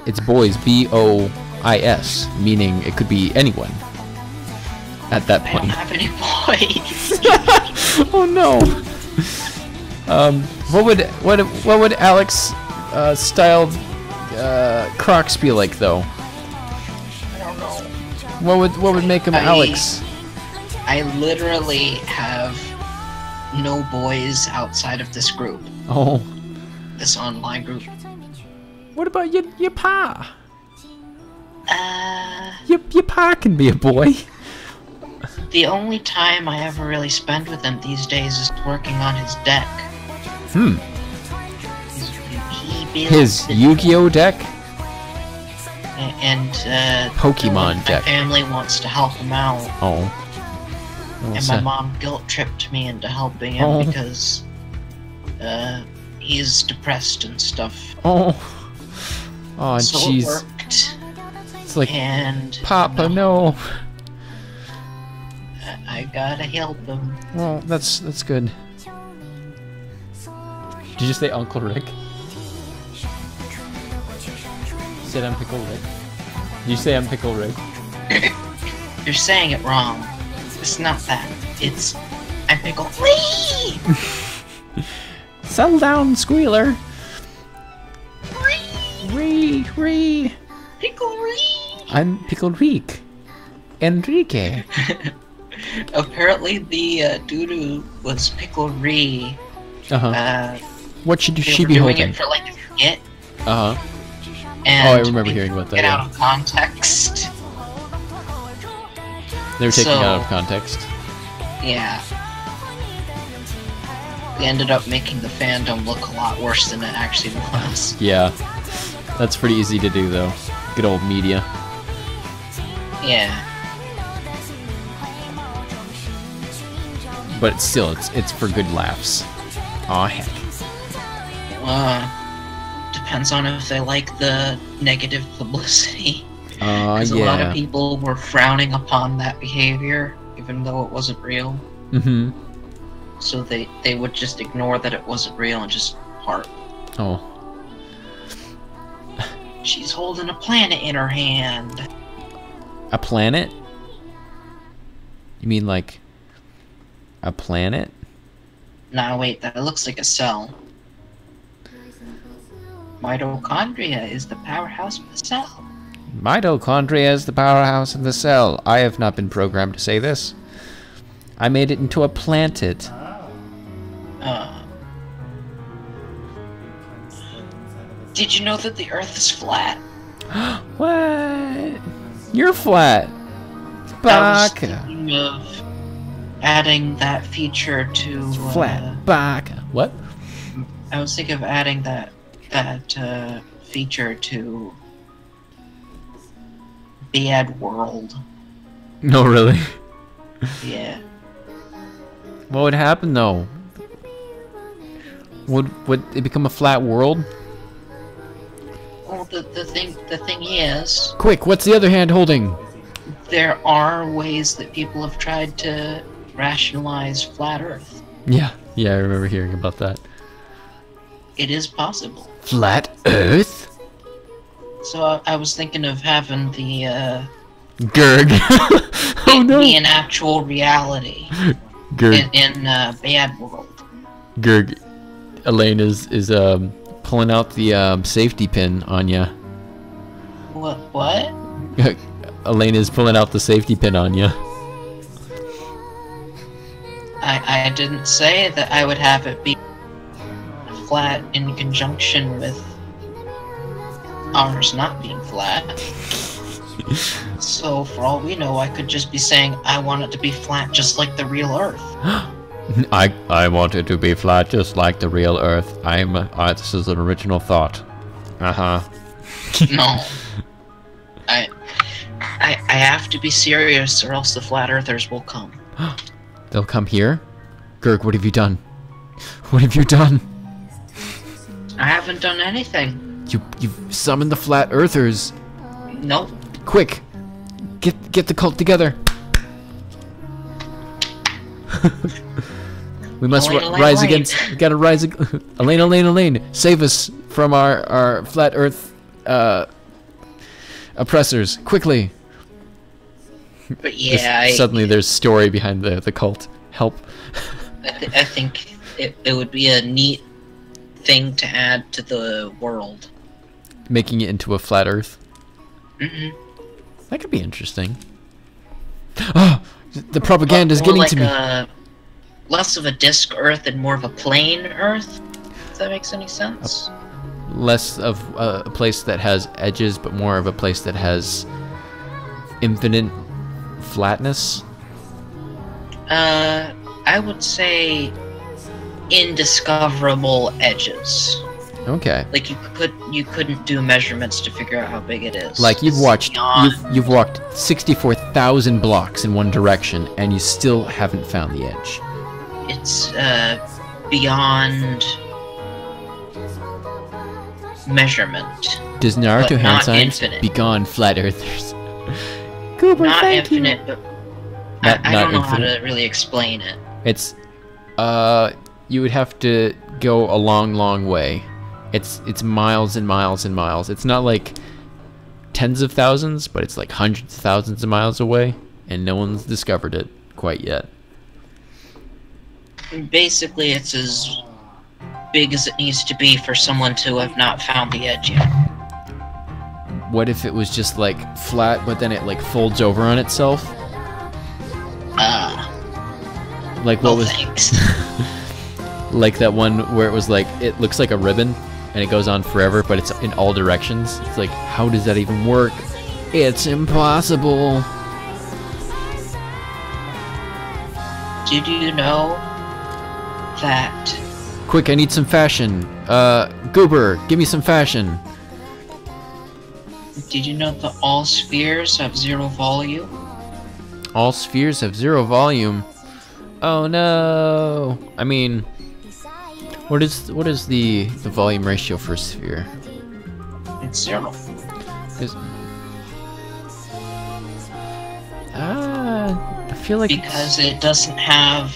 it's boys, B-O-I-S, meaning it could be anyone. At that I don't point. have any boys. Oh no! What would Alex styled Crocs be like though? I don't know. What would make him Alex? I literally have no boys outside of this group, Oh. this online group. What about your pa? Uh, Your pa can be a boy. the only time I ever really spend with him these days is working on his deck. Hmm. He builds His it, Yu-Gi-Oh deck? and Pokemon my deck. family wants to help him out, Oh. and my mom guilt tripped me into helping him Oh. because he's depressed and stuff. Oh. Oh, So it jeez. worked, It's like, and Papa, no. I gotta help him. Well, that's good. Did you say Uncle Rick? You said I'm Pickle Rick. Did you say I'm Pickle Rick? You're saying it wrong. It's not that. It's I'm Pickle Wee! Settle down, Squealer. Ree. Pickle Wee! I'm Pickle Rick. Enrique. Apparently the doo-doo was Pickle Ree. Uh-huh. What should They she were be doing holding? it for like a skit, Uh-huh. and Oh, I remember we hearing about took it that, out of context. They were taking it out of So- context. Yeah. They ended up making the fandom look a lot worse than it actually was. Yeah. That's pretty easy to do, though. Good old media. Yeah. But still, it's for good laughs. Aw, heck. Depends on if they like the negative publicity. Because a lot yeah. of people were frowning upon that behavior, even though it wasn't real. Mm-hmm. So they would just ignore that it wasn't real and just heart. Oh. She's holding a planet in her hand. A planet? You mean like a planet? Nah, wait, that looks like a cell. Mitochondria is the powerhouse of the cell. Mitochondria is the powerhouse of the cell. I have not been programmed to say this. I made it into a planet. Did you know that the Earth is flat? What? You're flat. I was Baka. thinking of adding that feature to Flat. Baka. What? I was thinking of adding that feature to Bad World. No, really. Yeah. What would happen though? Would it become a flat world? Well, the thing is, Quick, what's the other hand holding? there are ways that people have tried to rationalize flat Earth. Yeah, I remember hearing about that. It is possible. Flat Earth? So I was thinking of having the Gurg. Oh no. be an actual reality Gurg. in Bad World. Gurg. Elaine is pulling out the safety pin on ya. What? Elaine is pulling out the safety pin on ya. I didn't say that I would have it be flat in conjunction with ours not being flat. So for all we know, I could just be saying I want it to be flat just like the real Earth. I want it to be flat just like the real Earth. This is an original thought. Uh-huh. No. I have to be serious or else the flat earthers will come. They'll come here? Gurg, what have you done? What have you done? I haven't done anything. You've summoned the flat earthers. Nope. Quick! Get the cult together! We must Elaine, rise Elaine. against... We gotta rise... Elaine! Save us from our flat earth... oppressors. Quickly! But yeah, Suddenly there's story behind the cult. Help. I think it would be a neat thing to add to the world. Making it into a flat Earth. Hmm. That could be interesting. Oh, the propaganda is More getting like to me. less of a disc Earth and more of a plane Earth. If that makes any sense. Less of a place that has edges, but more of a place that has infinite flatness. I would say indiscoverable edges. Okay. Like you couldn't do measurements to figure out how big it is. Like you've It's watched, beyond- you've walked 64,000 blocks in one direction, and you still haven't found the edge. It's beyond measurement. Does Naruto But hand not signs infinite. begone flat earthers? Cooper, Not thank you. infinite, but Not- I not don't know infinite. how to really explain it. It's, you would have to go a long, long way. It's miles and miles and miles. It's not like tens of thousands, but it's like hundreds of thousands of miles away, and no one's discovered it quite yet. Basically, it's as big as it needs to be for someone to have not found the edge yet. What if it was just like flat, but then it like folds over on itself? Like what Well, was thanks. like that one where it was like it looks like a ribbon and it goes on forever, but it's in all directions. It's like, how does that even work? It's impossible. Did you know that Quick, I need some fashion. Goober, give me some fashion. Did you know that all spheres have zero volume? All spheres have zero volume. Oh no. I mean, what is the volume ratio for a sphere? It's zero. Is I feel like Because it doesn't have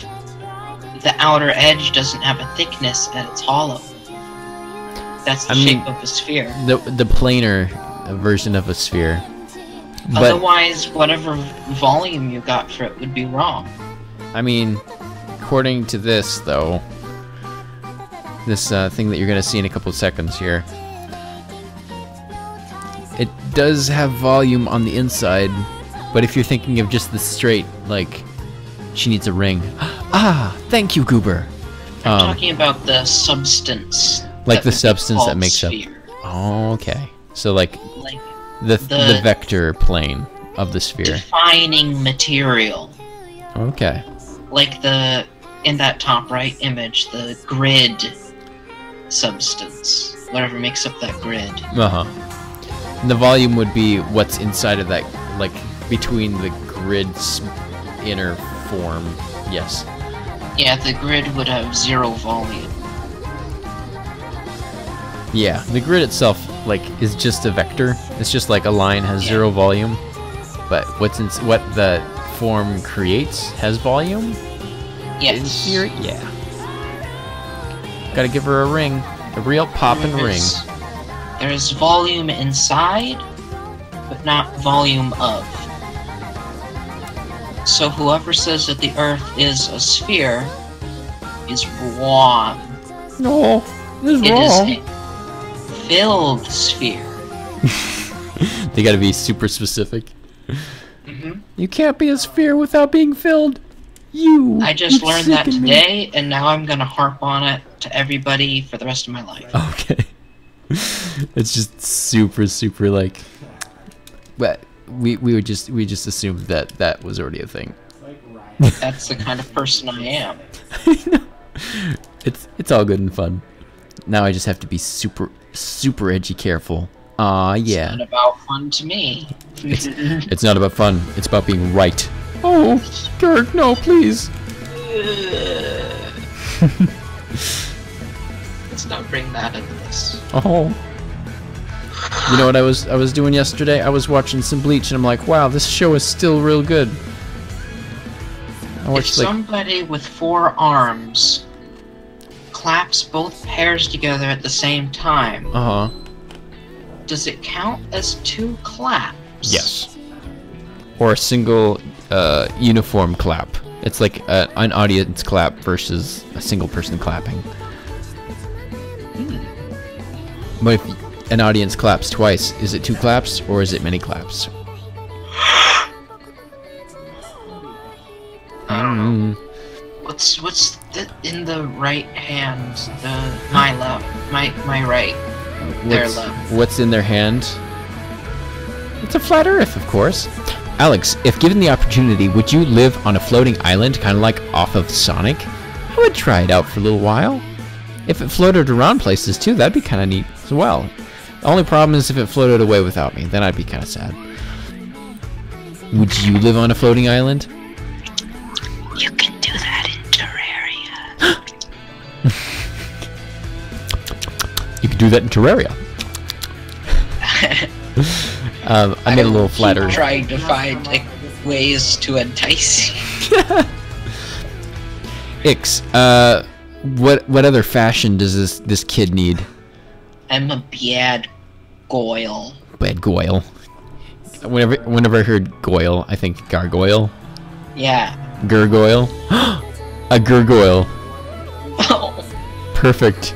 the outer edge doesn't have a thickness and it's hollow. That's the I mean, shape of a sphere. the planar version of a sphere. But Otherwise, whatever volume you got for it would be wrong. I mean, according to this though, this thing that you're gonna see in a couple of seconds here, it does have volume on the inside, but if you're thinking of just the straight, like, she needs a ring. Ah, thank you, Goober. I'm talking about the substance. Like that the would be substance that called makes up. sphere. Oh, okay. So like Like the the- vector plane of the sphere. defining material. Okay. Like in that top right image, the grid substance. Whatever makes up that grid. Uh-huh. And the volume would be what's inside of that, like, between the grid's inner form. Yes. Yeah, the grid would have zero volume. Yeah, the grid itself, like, is just a vector. It's just like a line has Yeah. zero volume, but what the form creates has volume? In Yes. theory, yeah. Gotta give her a ring. A real poppin' ring. There's volume inside, but not volume of. So whoever says that the Earth is a sphere is wrong. No, this is It is wrong. a filled sphere. They gotta be super specific. Hmm. You can't be a sphere without being filled. I just you learned that sicken me. today, and now I'm gonna harp on it to everybody for the rest of my life. Okay. It's just super like. But we just assumed that was already a thing. That's the kind of person I am. It's all good and fun. Now I just have to be super edgy careful. Aw, yeah. It's not about fun to me. It's not about fun. It's about being right. Oh, Dirk, no, please. Let's not bring that into this. Oh. You know what I was doing yesterday? I was watching some Bleach and I'm like, wow, this show is still real good. I If watched like somebody with 4 arms claps both pairs together at the same time, uh-huh. does it count as 2 claps? Yes. Or a single uniform clap. It's like an audience clap versus a single person clapping. But if an audience claps twice, is it 2 claps or is it many claps? What's in the right hand? My left, my right. Their left. What's in their hand? It's a flat Earth, of course. Alex, if given the opportunity, would you live on a floating island, kind of like off of Sonic? I would try it out for a little while. If it floated around places too, that'd be kind of neat as well. The only problem is if it floated away without me, then I'd be kind of sad. Would you live on a floating island? You can do that in Terraria. You can do that in Terraria. I made a little flatter. Trying to find like ways to entice you. Ix, what other fashion does this kid need? I'm a bad Goyle. Bad Goyle. Whenever I heard Goyle, I think gargoyle. Yeah. Gurgoyle. A gurgoyle. Oh. Perfect.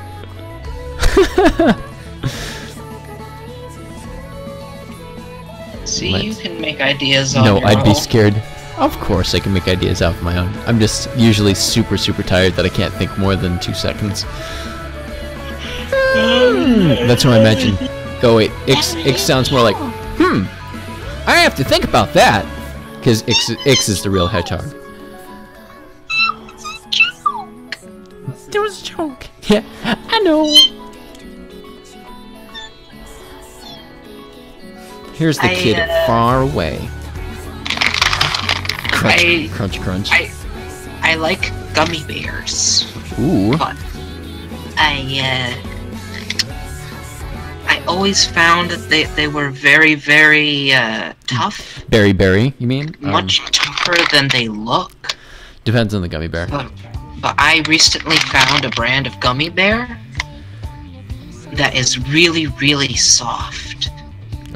See, you can make ideas on No, your I'd be own. scared. Of course I can make ideas out of my own. I'm just usually super tired that I can't think more than 2 seconds. That's what I imagine. Oh wait, Ix sounds more like, I have to think about that. Because Ix is the real hedgehog. There was a joke. Yeah, I know. Here's the kid far away. Crunch, crunch, crunch. I like gummy bears. Ooh. But I always found that they were very tough. Berry, you mean? Much tougher than they look. Depends on the gummy bear. But I recently found a brand of gummy bear that is really soft.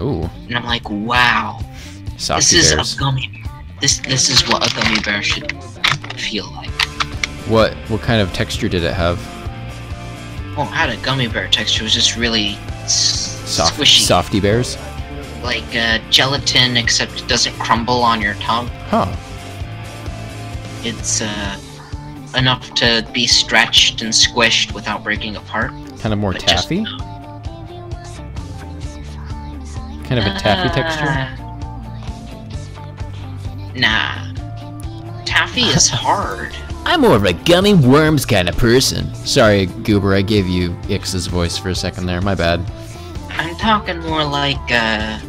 Ooh. And I'm like, wow. Softy This is bears. a gummy bear. This is what a gummy bear should feel like. What kind of texture did it have? Well, it had a gummy bear texture. It was just really squishy. Softy bears? Like gelatin, except it doesn't crumble on your tongue. Huh. It's enough to be stretched and squished without breaking apart. Kind of more But just- taffy? Kind of a taffy texture? Nah. Taffy is hard. I'm more of a gummy worms kind of person. Sorry, Goober, I gave you Ix's voice for a second there. My bad. I'm talking more like a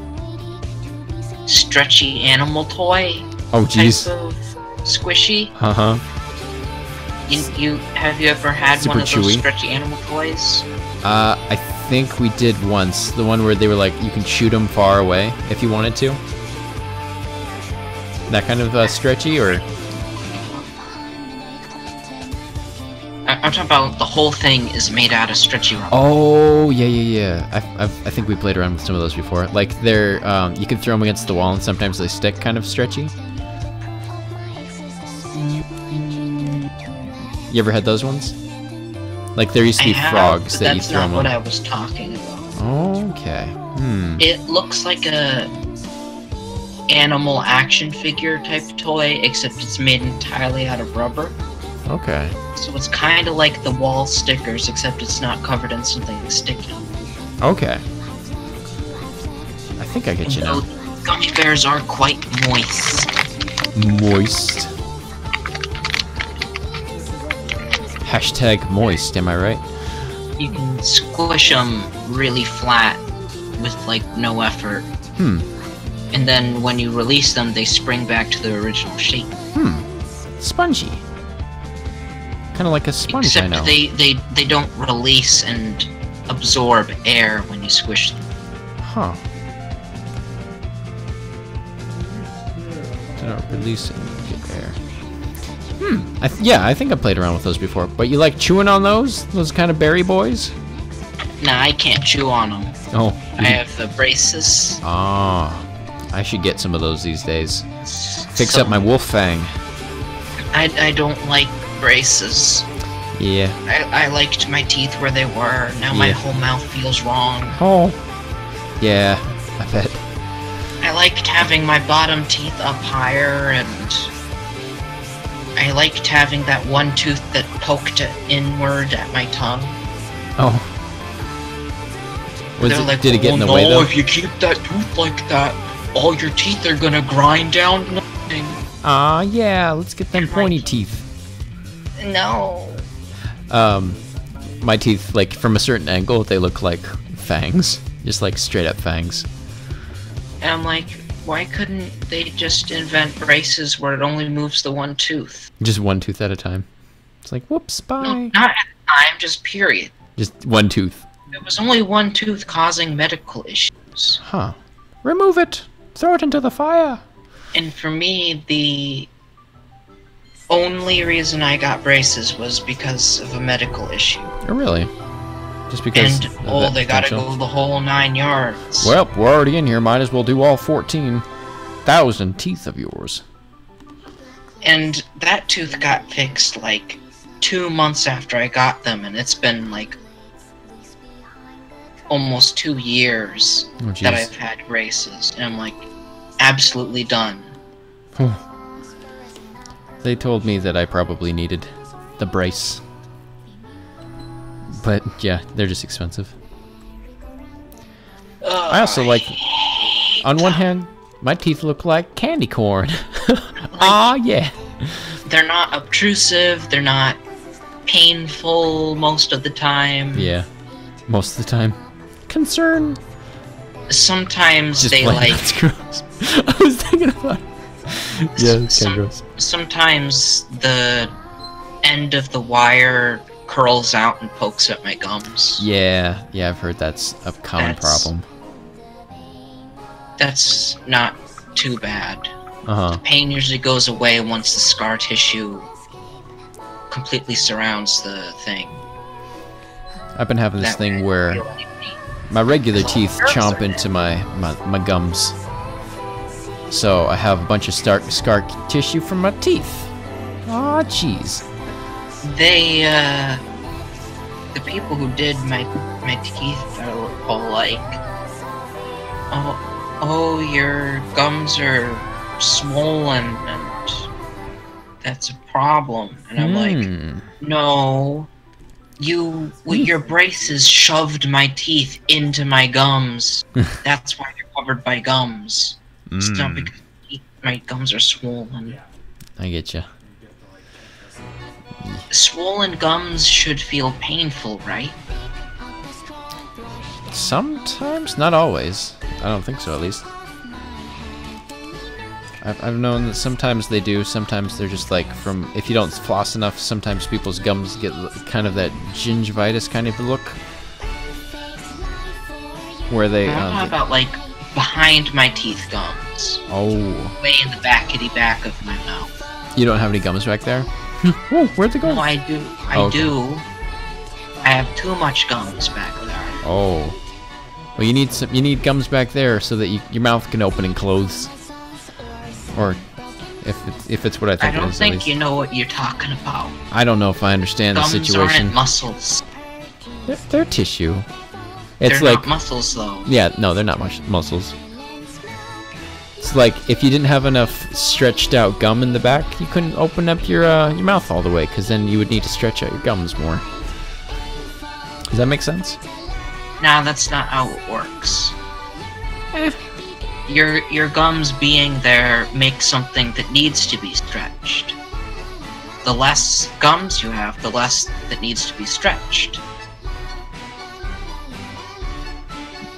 stretchy animal toy Oh, jeez. type of squishy. Uh-huh. Have you ever had Super one of those chewy. stretchy animal toys? I think we did once. The one where they were like, you can shoot them far away if you wanted to. That kind of stretchy, or? I'm talking about the whole thing is made out of stretchy rubber. Oh, yeah. I think we played around with some of those before. Like, they're, you can throw them against the wall and sometimes they stick, kind of stretchy. You ever had those ones? Like, there used to be frogs that you that's throw not them what on. I was talking about. Okay. It looks like a animal action figure type toy, except it's made entirely out of rubber. Okay. So it's kind of like the wall stickers, except it's not covered in something sticky. Okay. I think I get you now. So gummy bears are quite moist. Moist. Hashtag moist, am I right? You can squish them really flat with like no effort. And then when you release them, they spring back to their original shape. Spongy. Kind of like a sponge, I Except know. they don't release and absorb air when you squish them. Huh. They don't release it and get air. Yeah, I think I played around with those before. But you like chewing on those? Those kind of berry boys? Nah, I can't chew on them. Oh. I have the braces. Ah. I should get some of those these days. Fix up my wolf fang. I don't like braces. Yeah. I liked my teeth where they were. Now my Yeah. whole mouth feels wrong. Oh. Yeah, I bet. I liked having my bottom teeth up higher, and I liked having that one tooth that poked inward at my tongue. Oh. Was They're it, like, did it get in the "Oh, way no, though? if you keep that tooth like that, all your teeth are gonna grind down to nothing." Aw, yeah, let's get them pointy teeth. No. My teeth, like, from a certain angle, they look like fangs. Just like straight up fangs. And I'm like, why couldn't they just invent braces where it only moves the one tooth? Just one tooth at a time. It's like, whoops, bye. No, not at the time, just period. Just one tooth. There was only one tooth causing medical issues. Huh. Remove it! Throw it into the fire! And for me, the only reason I got braces was because of a medical issue. Oh, really? Just because. And, of that they gotta potential? go the whole 9 yards. Well, we're already in here. Might as well do all 14,000 teeth of yours. And that tooth got fixed like 2 months after I got them, and it's been like almost 2 years Oh, that jeez. I've had braces, and I'm like absolutely done. They told me that I probably needed the brace. But, yeah, they're just expensive. I also like... On one hand, my teeth look like candy corn. Aw, yeah. They're not obtrusive, they're not painful most of the time. Yeah. Most of the time. Concern. Sometimes Just they plain like that's gross. I was thinking about it. Yeah, it's kind of gross. sometimes the end of the wire curls out and pokes at my gums. Yeah, I've heard that's a common That's- problem. That's not too bad. Uh-huh. Pain usually goes away once the scar tissue completely surrounds the thing. I've been having this That way thing I where feel any pain. my regular teeth chomp into my gums. So I have a bunch of scar tissue from my teeth. Aw, jeez. They, the people who did my teeth are all like, oh, your gums are swollen and that's a problem. And I'm like, no, your braces shoved my teeth into my gums. That's why you're covered by gums. It's not because my gums are swollen. I get you. Swollen gums should feel painful, right? Sometimes, not always. I don't think so, at least. I've known that sometimes they do. Sometimes they're just like from if you don't floss enough. Sometimes people's gums get kind of that gingivitis kind of look, where they. How about like behind my teeth gums, Oh, way in the backity back of my mouth? you don't have any gums back there? Whoa, where'd they go? No, I do. I have too much gums back there. Oh, well, you need gums back there so that your mouth can open and close. Or, if it's what I I think it don't is, at think least. you know what you're talking about. I don't know if I understand the Gums situation. aren't muscles. They're tissue. It's They're like not muscles, though. yeah, no, they're not much muscles. It's like if you didn't have enough stretched out gum in the back, you couldn't open up your mouth all the way, because then you would need to stretch out your gums more. Does that make sense? Nah, that's not how it works. Your gums being there makes something that needs to be stretched. The less gums you have, the less that needs to be stretched.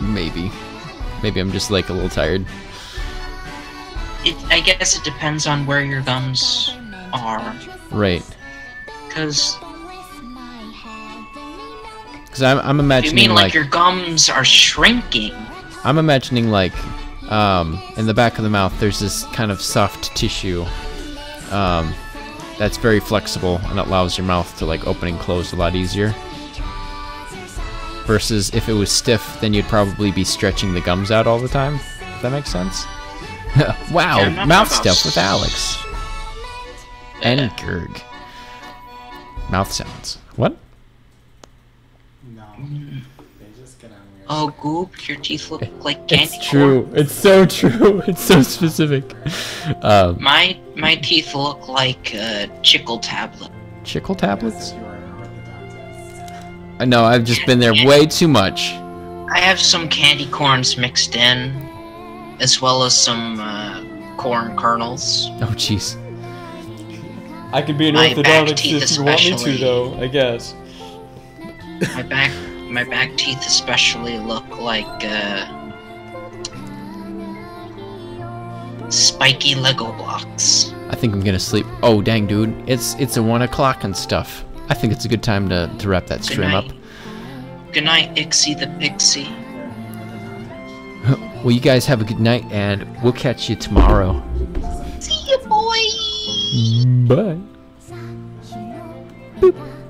Maybe I'm just like a little tired. I guess it depends on where your gums are. Right. Because I'm you imagining mean like like your gums are shrinking? I'm imagining like in the back of the mouth there's this kind of soft tissue that's very flexible and it allows your mouth to like open and close a lot easier. Versus if it was stiff, then you'd probably be stretching the gums out all the time. If that makes sense? Wow, Yeah, I'm not mouth talking about stuff with Alex. and Gurg. Mouth sounds. What? No. They just get on weird. Oh, Goop, your teeth look like candy It's true. It's so true. It's so specific. My teeth look like chickle tablet. Chickle Yes, tablets? if you are an orthodontist. I know. I've just been there way too much. I have some candy corns mixed in, as well as some corn kernels. Oh, jeez. I could be an My back orthodontist teeth if you want me to, especially. though, I guess. My back teeth especially look like spiky Lego blocks. I think I'm gonna sleep. Oh, dang, dude. It's a 1 o'clock and stuff. I think it's a good time to wrap that Good stream up. night. Good night, Ixie the Pixie. Well, you guys have a good night, and we'll catch you tomorrow. See you, boy. Bye.